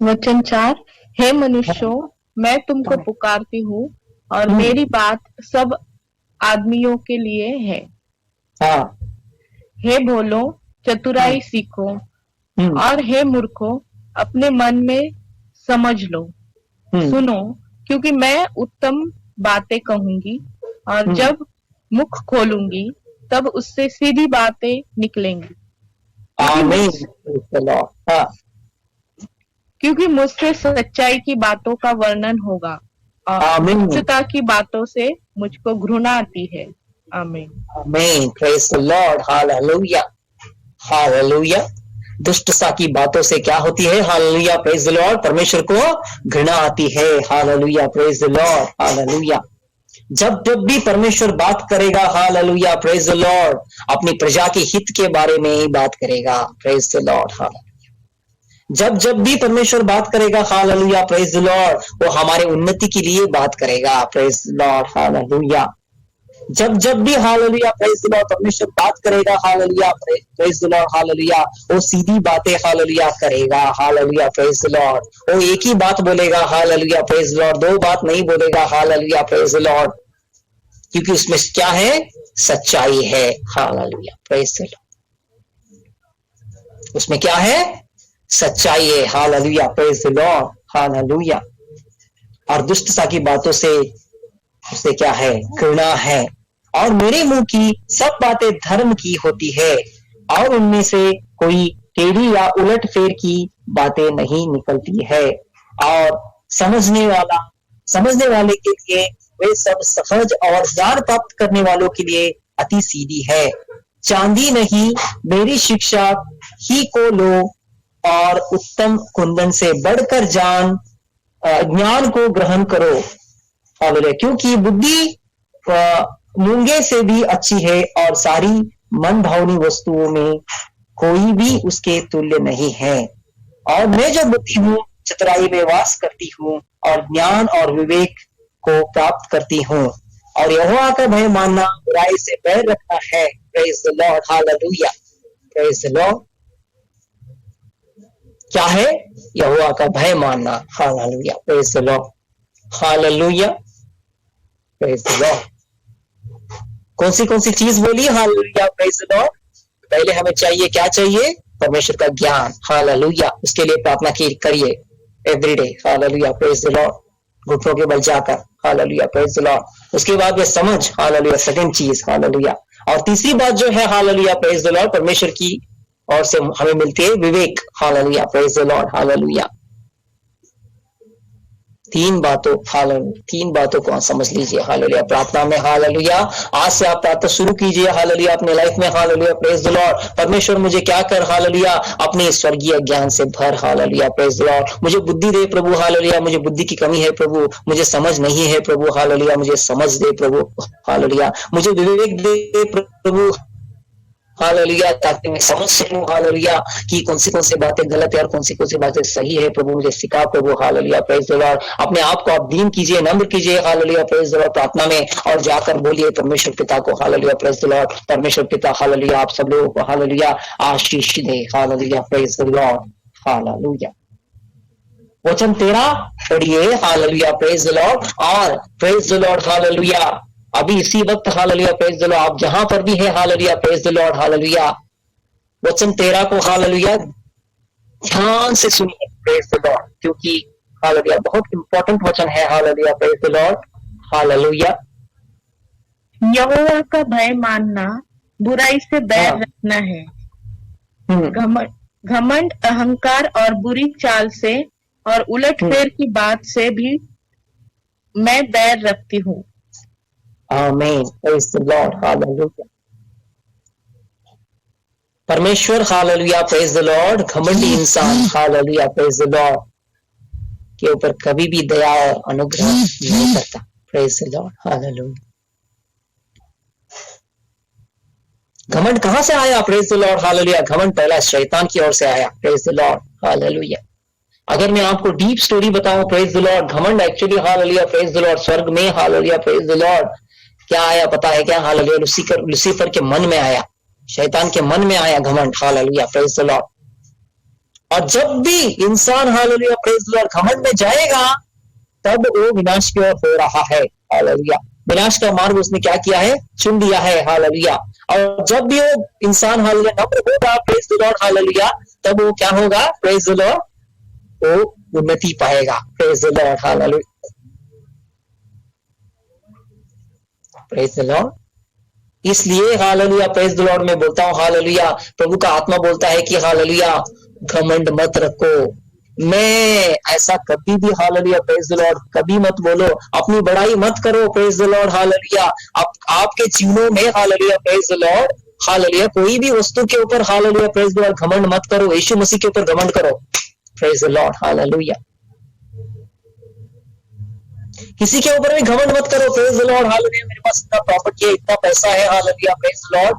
वचन 4, हे मनुष्यों, मैं तुमको पुकारती हूँ और मेरी बात सब आदमियों के लिए है।
हाँ,
हे भोलो, चतुराई सीखो, और हे मूर्खों, अपने मन में समझ लो। सुनो, क्योंकि मैं उत्तम बातें कहूंगी, और जब मुख खोलूंगी तब उससे सीधी बातें निकलेंगी।
आमीन, हाँ,
क्योंकि मुझसे सच्चाई की बातों का वर्णन होगा, और
आमीन,
दुष्टता की बातों से मुझको घृणा आती है। आमीन,
आमीन, praise the Lord, hallelujah, hallelujah. दुष्टता की बातों से क्या होती है, हालेलुया, प्रेज द लॉर्ड, परमेश्वर को घृणा आती है, hallelujah, praise the Lord, hallelujah. जब जब भी परमेश्वर बात करेगा, हालेलुया, प्रेज द लॉर्ड, अपनी प्रजा के हित के बारे में ही बात करेगा, प्रेज द लॉर्ड, हालेलुया। जब जब भी परमेश्वर बात करेगा, हालेलुया, प्रेज द लॉर्ड, वो हमारे उन्नति के लिए बात करेगा, प्रेज द लॉर्ड, हालेलुया। जब जब भी, हालेलुया, प्रेज द लॉर्ड, परमेश्वर बात करेगा, hallelujah, praise the Lord, hallelujah, वो सीधी बातें, हालेलुया, करेगा, हालेलुया, प्रेज द लॉर्ड। वो एक ही बात बोलेगा, हालेलुया, प्रेज द लॉर्ड, दो बात नहीं बोलेगा, हालेलुया, प्रेज द लॉर्ड, क्योंकि उसमें क्या है, सच्चाई है, हालेलुया, प्रेज द लॉर्ड। उसमें क्या है, सच्चाई है, hallelujah, praise the Lord, hallelujah. और दुष्टता की बातों से उसे क्या है, घृणा है। और मेरे मुंह की सब बातें धर्म की होती है, और उनमें से कोई टेढ़ी या उलट फेर की बातें नहीं निकलती है, और समझने वाला
समझने वाले के लिए वे सब सहज और ज्ञान प्राप्त करने वालों के लिए अति सीधी है। चांदी नहीं, मेरी शिक्षा ही को लो और उत्तम कुंदन से बढ़कर ज्ञान को ग्रहण करो। हालेलुया। क्योंकि बुद्धि मूंगे से भी अच्छी है और सारी मन भावनी वस्तुओं में कोई भी उसके तुल्य नहीं है। और मैं जो बुद्धि हूँ चतुराई में वास करती हूँ और ज्ञान और विवेक को प्राप्त करती हूँ और यहोवा का भय मानना बुराई से बैर रखना है। Praise the Lord. Hallelujah. Praise the Lord. क्या है? यहोवा का भय मानना। Hallelujah. Praise the Lord. Hallelujah. Praise the Lord. कौन सी चीज बोली? हालेलुया। Praise the Lord. पहले हमें चाहिए, क्या चाहिए? परमेश्वर का ज्ञान। हालेलुया। उसके लिए प्रार्थना करिए everyday. Hallelujah. Praise the Lord. घुटनों के बल जाकर। हालेलुया। Praise the Lord. उसके बाद ये समझ। हालेलुया। सेकंड चीज। हालेलुया। और तीसरी बात जो है, हालेलुया, प्रेज द लॉर्ड, परमेश्वर की ओर से हमें मिलती है विवेक। Hallelujah. Praise the Lord. Hallelujah. तीन बातों को समझ लीजिए। हालेलुया। प्रार्थना में। हालेलुया। आज से आप प्रार्थना शुरू कीजिए। हालेलुया। अपने लाइफ में। हालेलुया। Praise the Lord. परमेश्वर मुझे क्या कर? हालेलुया। अपने स्वर्गीय ज्ञान से भर। हालेलुया। Praise the Lord. मुझे बुद्धि दे प्रभु। हालेलुया। मुझे बुद्धि की कमी है प्रभु, मुझे समझ नहीं है प्रभु। हालेलुया। मुझे समझ दे प्रभु। हालेलुया। मुझे विवेक दे प्रभु। हालेलुया। ताकि मैं समझ सकूं। हालेलुया। कि कौन सी बातें गलत है और कौन सी बातें सही है प्रभु, मुझे सिखा प्रभु। हालेलुया। Praise the Lord. अपने आप को आप दीन कीजिए, नम्र कीजिए। हालेलुया। Praise the Lord. प्रार्थना में और जाकर बोलिए परमेश्वर पिता को। हालेलुया। Praise the Lord. परमेश्वर पिता, हालेलुया, आप सब लोगों को hallelujah Ashish they. Hallelujah. Praise the Lord. Hallelujah. वचन 13 पढ़िए। हालेलुया। Praise the Lord. और प्रेज द लॉर्ड। हालेलुया। अभी इसी वक्त। हालेलुया। Praise the Lord. आप जहां पर भी है। Hallelujah. Praise the Lord. Hallelujah. वचन 13 को हालेलुया ध्यान से सुनिए। Praise the Lord. क्योंकि हालेलुया बहुत इंपॉर्टेंट वचन है। Hallelujah. Praise the Lord. Hallelujah.
यहोवा का भय मानना बुराई से बैर रखना है। घमंड, अहंकार और बुरी चाल से और उलटफेर की बात से भी मैं बैर रखती हूँ।
आमीन। Praise the Lord. हालेलुया। परमेश्वर, हालेलुया, प्रेज द लॉर्ड, घमंडी इंसान, हालेलुया, प्रेज द लॉर्ड, के ऊपर कभी भी दया और अनुग्रह नहीं करता। Praise the Lord. हालेलुया। घमंड कहां से आया? Praise the Lord. हालेलुया। घमंड पहला शैतान की ओर से आया। Praise the Lord. हालेलुया। अगर मैं आपको डीप स्टोरी बताऊं, प्रेज द लॉर्ड, घमंड actually, hallelujah, praise the Lord, स्वर्ग में, हालेलुया, प्रेज द लॉर्ड, क्या आया पता है क्या? हालेलुया, लूसीफर के मन में आया, शैतान के मन में आया घमंड। हालेलुया। Praise the Lord. और जब भी इंसान, हालेलुया, प्रेज द लॉर्ड, घमंड में जाएगा, तब वो विनाश की ओर हो रहा है। हालेलुया। विनाश का मार्ग उसने क्या किया है? चुन लिया है। हालेलुया। और जब भी वो इंसान, हालेलुया, नम्र होगा, प्रेज द लॉर्ड, हालेलुया, तब वो क्या होगा? प्रेज द लॉर्ड, वो उन्नति पाएगा। Praise the Lord. Hallelujah. Praise the Lord. इसलिए, हालेलुया, प्रेज द लॉर्ड, मैं बोलता हूं, हालेलुया, प्रभु का आत्मा बोलता है कि हालेलुया, घमंड मत रखो। मैं ऐसा कभी भी, हालेलुया, प्रेज द लॉर्ड, कभी मत बोलो, अपनी बड़ाई मत करो। Praise the Lord. हालेलुया। आपके जीवनों में, hallelujah, praise the Lord, hallelujah, कोई भी वस्तु के ऊपर, हालेलुया, प्रेज द लॉर्ड, घमंड मत करो। यीशु मसीह के ऊपर घमंड करो। Praise the Lord. हालेलुया। किसी के ऊपर भी घमंड मत करो। Praise the Lord. हालेलुया। मेरे पास इतना प्रॉपर्टी है, इतना पैसा है, हालेलुया, प्रेज द लॉर्ड,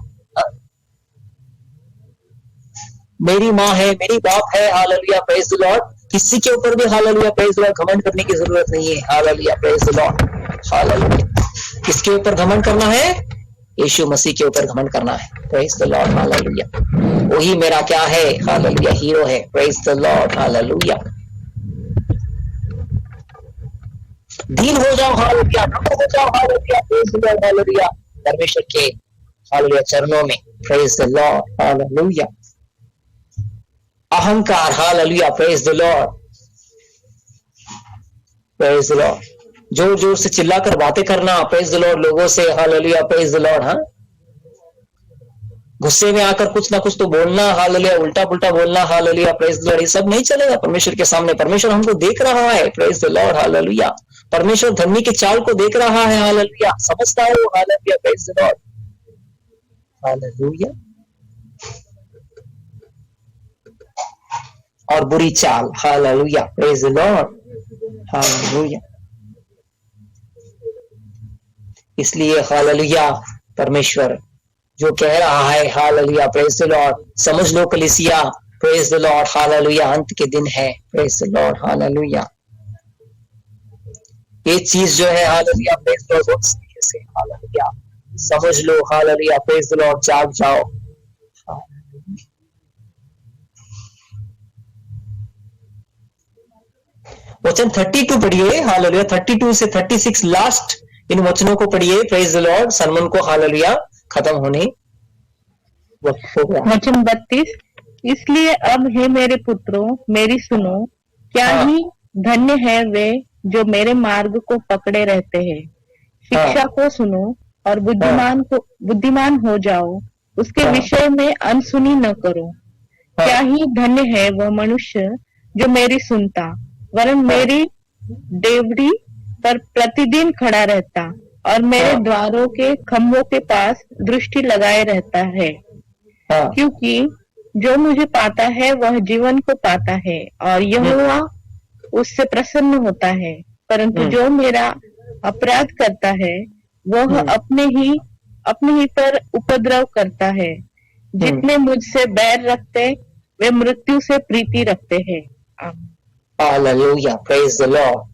मेरी माँ है, मेरी बाप है, हालेलुया, प्रेज द लॉर्ड। किसी के ऊपर भी, हालेलुया, प्रेज द लॉर्ड, घमंड करने की जरूरत नहीं है। Hallelujah, praise the Lord. Hallelujah. किसके ऊपर घमंड करना है? यीशु मसीह के ऊपर घमंड करना है। Praise the Lord. हालेलुया। वही मेरा क्या है? हालेलुया, हीरो है। Praise the Lord. हालेलुया। दीन हो जाओ, हालेलुया, नम्र हो जाओ, hallelujah, praise the Lord, hallelujah, परमेश्वर के, हालेलुया, चरणों में। Praise the Lord. हालेलुया। अहंकार, hallelujah, praise the Lord, praise the Lord, जोर जोर से चिल्लाकर बातें करना, प्रेज द लॉर्ड, लोगों से, हालेलुया, प्रेज द लॉर्ड, हाँ, गुस्से में आकर कुछ ना कुछ तो बोलना, हालेलुया, उल्टा पुल्टा बोलना, हालेलुया, प्रेज द लॉर्ड, ये सब नहीं चलेगा परमेश्वर के सामने। परमेश्वर हमको देख रहा है। Praise the Lord. हालेलुया। परमेश्वर धर्मी की चाल को देख रहा है, हालेलुया, समझता है वो, hallelujah, praise the Lord, hallelujah. और बुरी चाल, hallelujah, praise the Lord, hallelujah. इसलिए हालेलुया परमेश्वर जो कह रहा है, हालेलुया, प्रेज द लॉर्ड, समझ लो कलीसिया, प्रेज द लॉर्ड, हालेलुया, अंत के दिन है, प्रेज द लॉर्ड, हालेलुया। ये चीज जो है, हालेलुया, प्रेज द लॉर्ड, से हालेलुया समझ लो, हालेलुया, प्रेज द लॉर्ड, जाग जाओ। वचन 32 पढ़िए, हालेलुया, 32 से 36 लास्ट इन वचनों को पढ़िए, प्रेज द लॉर्ड, सरमन को हालेलुया खत्म होने वक्त हो गया।
वचन 32, इसलिए अब हे मेरे पुत्रों मेरी सुनो, क्या ही धन्य है वे जो मेरे मार्ग को पकड़े रहते हैं। शिक्षा को सुनो और बुद्धिमान हो जाओ, उसके विषय में अनसुनी न करो। क्या ही धन्य है वह मनुष्य जो मेरी सुनता, वरन मेरी डेवढ़ी पर प्रतिदिन खड़ा रहता और मेरे द्वारों के खम्भों के पास दृष्टि लगाए रहता है। क्योंकि जो मुझे पाता है वह जीवन को पाता है और यहोवा उससे प्रसन्न होता है, परंतु जो मेरा अपराध करता है वह अपने ही पर उपद्रव करता है। जितने मुझसे बैर रखते वे मृत्यु से प्रीति रखते हैं।
Hallelujah, praise the Lord.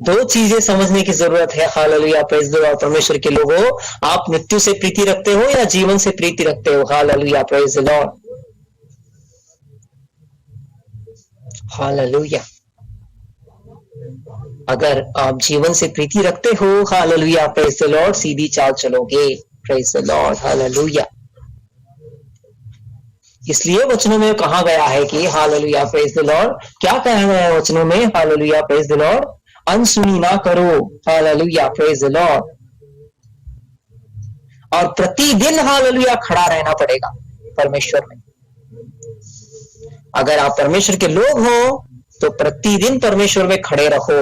दो चीजें समझने की जरूरत है, हालेलुया, प्रेज द लॉर्ड। परमेश्वर के लोगों, आप मृत्यु से प्रीति रखते हो या जीवन से प्रीति रखते हो? Hallelujah, praise the Lord, hallelujah. अगर आप जीवन से प्रीति रखते हो, हालेलुया, प्रेज द लॉर्ड, सीधी चाल चलोगे, प्रेज द लॉर्ड, हालेलुया। इसलिए वचनों में कहा गया है कि हालेलुया, प्रेज द लॉर्ड, क्या कहा गया है वचनों में? हालेलुया, प्रेज द लॉर्ड, अनसुनी ना करो, हालेलुया, प्रेज द लॉर्ड। और प्रतिदिन हालेलुया खड़ा रहना पड़ेगा परमेश्वर में। अगर आप परमेश्वर के लोग हो तो प्रतिदिन परमेश्वर में खड़े रहो,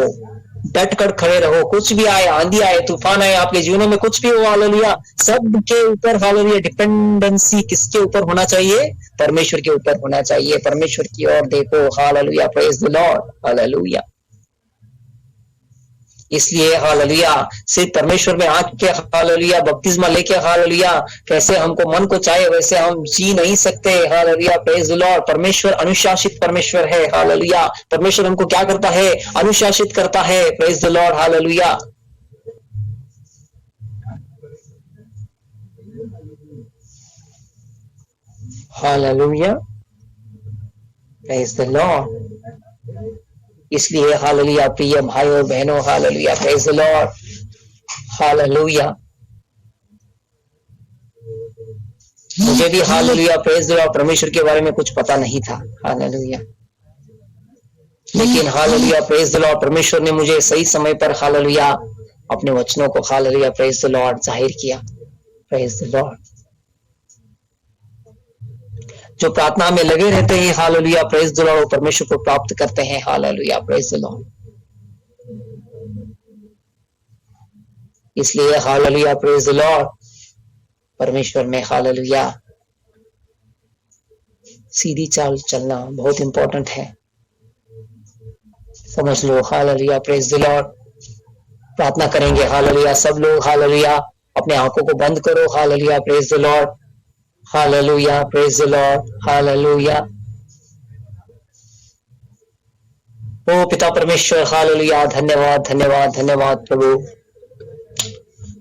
डट कर खड़े रहो। कुछ भी आए, आंधी आए, तूफान आए, आपके जीवनों में कुछ भी हो, हालेलुया, सबके ऊपर हालेलुया डिपेंडेंसी किसके ऊपर होना चाहिए? परमेश्वर के ऊपर होना चाहिए। परमेश्वर की ओर देखो, hallelujah, praise the Lord, hallelujah. इसलिए हालेलुया सिर्फ परमेश्वर में आके हालेलुया बपतिस्मा लेके हालेलुया कैसे हमको मन को चाहे वैसे हम जी नहीं सकते। Hallelujah, praise the Lord. परमेश्वर अनुशासित परमेश्वर है, हालेलुया। परमेश्वर हमको क्या करता है? अनुशासित करता है, praise the Lord, hallelujah. Hallelujah, praise the Lord. इसलिए हालेलुया प्रिय भाइयों और बहनों, hallelujah, praise the Lord, hallelujah. मुझे भी हालेलुया, प्रेज द लॉर्ड, परमेश्वर के बारे में कुछ पता नहीं था, हालेलुया। लेकिन हालेलुया, प्रेज द लॉर्ड, परमेश्वर ने मुझे सही समय पर हालेलुया अपने वचनों को हालेलुया, प्रेज द लॉर्ड, जाहिर किया, प्रेज द लॉर्ड। जो प्रार्थना में लगे रहते हैं, हालेलुया, प्रेज द लॉर्ड, परमेश्वर को प्राप्त करते हैं, हालेलुया, प्रेज द लॉर्ड। इसलिए हालेलुया, प्रेज द लॉर्ड, परमेश्वर में हालेलुया सीधी चाल चलना बहुत इंपॉर्टेंट है, समझ लो, हालेलुया, प्रेज द लॉर्ड। प्रार्थना करेंगे, हालेलुया, सब लोग, हालेलुया, अपने आंखों को बंद करो, hallelujah, praise the Lord, hallelujah, praise the Lord, hallelujah. ओ पिता परमेश्वर, हालेलुया, धन्यवाद, धन्यवाद, धन्यवाद प्रभु।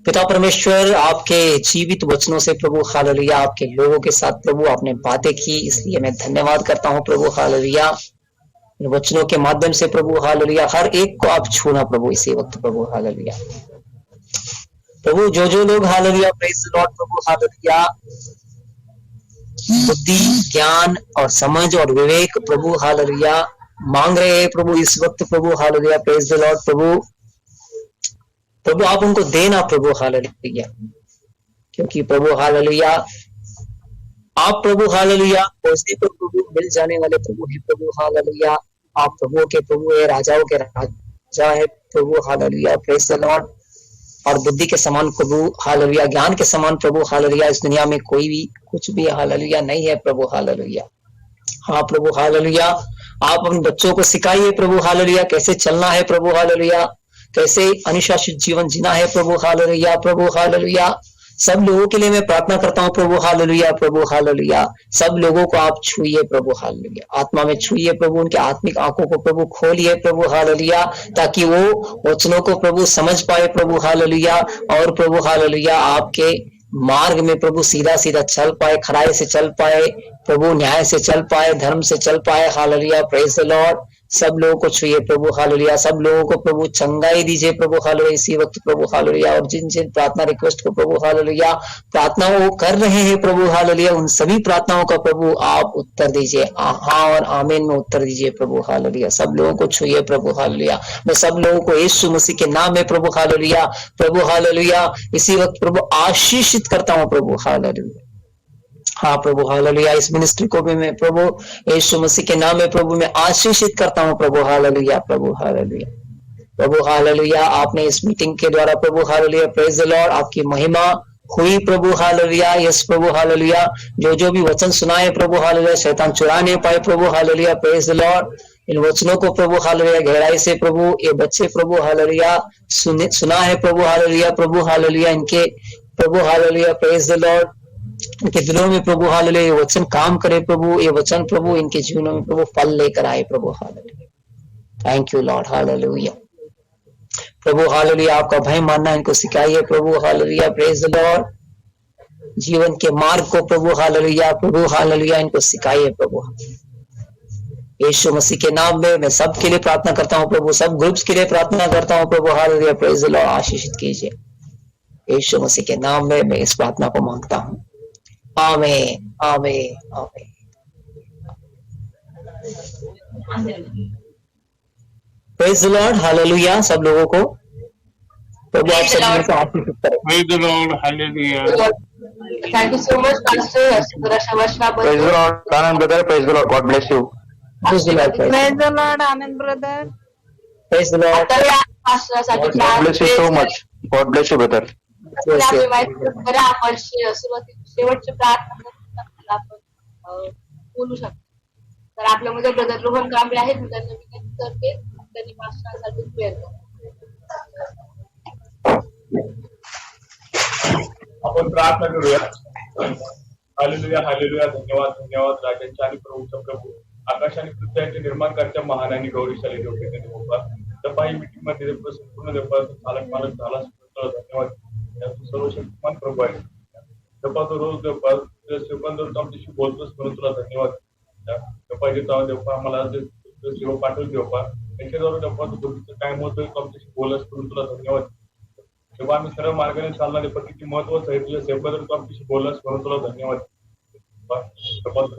पिता परमेश्वर, आपके जीवित वचनों से प्रभु हालेलुया आपके लोगों के साथ प्रभु आपने बातें की, इसलिए मैं धन्यवाद करता हूं प्रभु हालेलुया। इन वचनों के माध्यम से प्रभु हालेलुया हर एक को आप छूना प्रभु इसी वक्त प्रभु हालेलुया। प्रभु जो लोग hallelujah, praise the Lord, Prabhu hallelujah बुद्धि, ज्ञान और समझ और विवेक प्रभु हालेलुया मांग रहे हैं प्रभु इस वक्त प्रभु हालेलुया, प्रेज द लॉर्ड, प्रभु आप उनको देना प्रभु हालेलुया। क्योंकि प्रभु हालेलुया आप प्रभु हालेलुया खोजने पर प्रभु मिल जाने वाले प्रभु है प्रभु हालेलुया। आप प्रभुओं के प्रभु है, राजाओं के राजा है प्रभु हालेलुया, प्रेज द लॉर्ड। और बुद्धि के समान प्रभु हालेलुया, ज्ञान के समान प्रभु हालेलुया, इस दुनिया में कोई भी कुछ भी हालेलुया नहीं है प्रभु हालेलुया। हाँ प्रभु हालेलुया, आप अपने बच्चों को सिखाइए प्रभु हालेलुया, कैसे चलना है प्रभु हालेलुया, कैसे अनुशासित जीवन जीना है प्रभु हालेलुया। प्रभु हालेलुया, सब लोगों के लिए मैं प्रार्थना करता हूँ प्रभु हालेलुया, प्रभु हालेलुया, सब लोगों को आप छुइए प्रभु हालेलुया, आत्मा में छुइए प्रभु, उनके आत्मिक आंखों को प्रभु खोलिए प्रभु हालेलुया, ताकि वो वचनों को प्रभु समझ पाए प्रभु हालेलुया, और प्रभु हालेलुया आपके मार्ग में प्रभु सीधा सीधा चल पाए, खराई से चल पाए प्रभु, न्याय से चल पाए, धर्म से चल पाए हालेलुया, प्रेज द लॉर्ड। सब लोगों को छुइए प्रभु हालेलुया, सब लोगों को प्रभु चंगाई दीजिए प्रभु हालेलुया इसी वक्त प्रभु हालेलुया। और जिन जिन प्रार्थना रिक्वेस्ट को प्रभु हालेलुया प्रार्थना वो कर रहे हैं प्रभु हालेलुया, उन सभी प्रार्थनाओं का प्रभु आप उत्तर दीजिए, हाँ और आमीन में उत्तर दीजिए प्रभु हालेलुया। सब लोगों को छुइए प्रभु हालेलुया, मैं सब लोगों को यीशु मसीह के नाम में प्रभु हालेलुया, प्रभु हालेलुया इसी वक्त प्रभु आशीषित करता हूँ प्रभु हालेलुया। हाँ प्रभु हालेलुया, इस मिनिस्ट्री को भी मैं प्रभु यीशु मसीह के नाम में प्रभु मैं आशीषित करता हूँ प्रभु हालेलुया, प्रभु हालेलुया, प्रभु हालेलुया। आपने इस मीटिंग के द्वारा प्रभु हालेलुया, प्रेज द लॉर्ड, आपकी महिमा हुई प्रभु हालेलुया। यस प्रभु हालेलुया, जो भी वचन सुनाए प्रभु हालेलुया, शैतान चुरा नहीं पाए प्रभु हालेलुया, प्रेज द लॉर्ड। इन वचनों को प्रभु हालेलुया गहराई से प्रभु ये बच्चे प्रभु हालेलुया सुना है प्रभु हालेलुया, प्रभु हालेलुया इनके प्रभु हालेलुया, प्रेज द लॉर्ड, इनके दिलों में प्रभु हालेलुया ये वचन काम करे प्रभु, ये वचन प्रभु इनके जीवनों में प्रभु फल लेकर आए प्रभु hallelujah. Thank you Lord hallelujah, प्रभु हालेलुया। आपका भय मानना इनको सिखाइए प्रभु हालेलुया, प्रेज द लॉर्ड। जीवन के मार्ग को प्रभु हालेलुया, प्रभु हालेलुया इनको सिखाइए प्रभु। यीशु मसीह के नाम में मैं सब के लिए प्रार्थना करता हूँ प्रभु, सब ग्रुप्स के लिए प्रार्थना करता हूँ प्रभु हालेलुया, प्रेज द लॉर्ड। आशीषित कीजिए यीशु मसीह के नाम में मैं इस प्रार्थना को मांगता हूँ, आमीन आमीन आमीन। प्रेज द लॉर्ड हालेलुया, सब लोगों को प्रभु आप सब लोगों को आशीषित करे।
Praise the Lord, hallelujah.
Thank you so much, Pastor.
Praise the Lord, Anand brother. Praise the Lord. God bless you.
Praise the Lord,
Praise the Lord, Anand brother.
praise the Lord,
God bless you so much. God bless you, brother.
yes, yes.
आपण शेवटची प्रार्थना आपण बोलू शकतो। तर आपल्यामध्ये brother Rohan Kamble आहेत, मी त्यांना विनंती करते त्यांनी मास्टरांसाठी प्रेयर करा।
आपण प्रार्थना करूया। हालेलुया हालेलुया, धन्यवाद धन्यवाद राजांच्या आणि प्रभूच्या प्रभू, आकाश आणि पृथ्वीचे निर्माणकर्त्या महान आणि गौरवशाली देव के देवा, तपाई मीटिंग मध्ये संपूर्ण देवा चालक मालक झाला, धन्यवाद। सर्व शक्तिमान प्रभू आहे, तपा तो रोज देवा सेवकांवर आमच्याशी बोलतोस म्हणून तुला धन्यवाद। तपा देता देवा आम्हाला जे सेवा पाठवून देवा, त्याच्याद्वारे देवा तू काय होतोय आमच्याशी बोलस म्हणून तुला धन्यवाद। तेव्हा आम्ही सरळ मार्गाने चालणार आहे, पण किती महत्वाचं आहे तुझ्या सेवेबद्दल तू आमच्याशी बोललास म्हणून तुला धन्यवाद।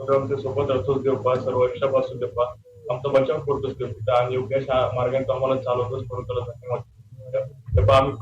आमच्या सोबत राहतोस देवा, सर्व यशापासून देवा आमचा बचाव करतोस देवा, आणि योग्य मार्गाने तू आम्हाला चालवतोस म्हणून तुला धन्यवाद। तेव्हा आम्ही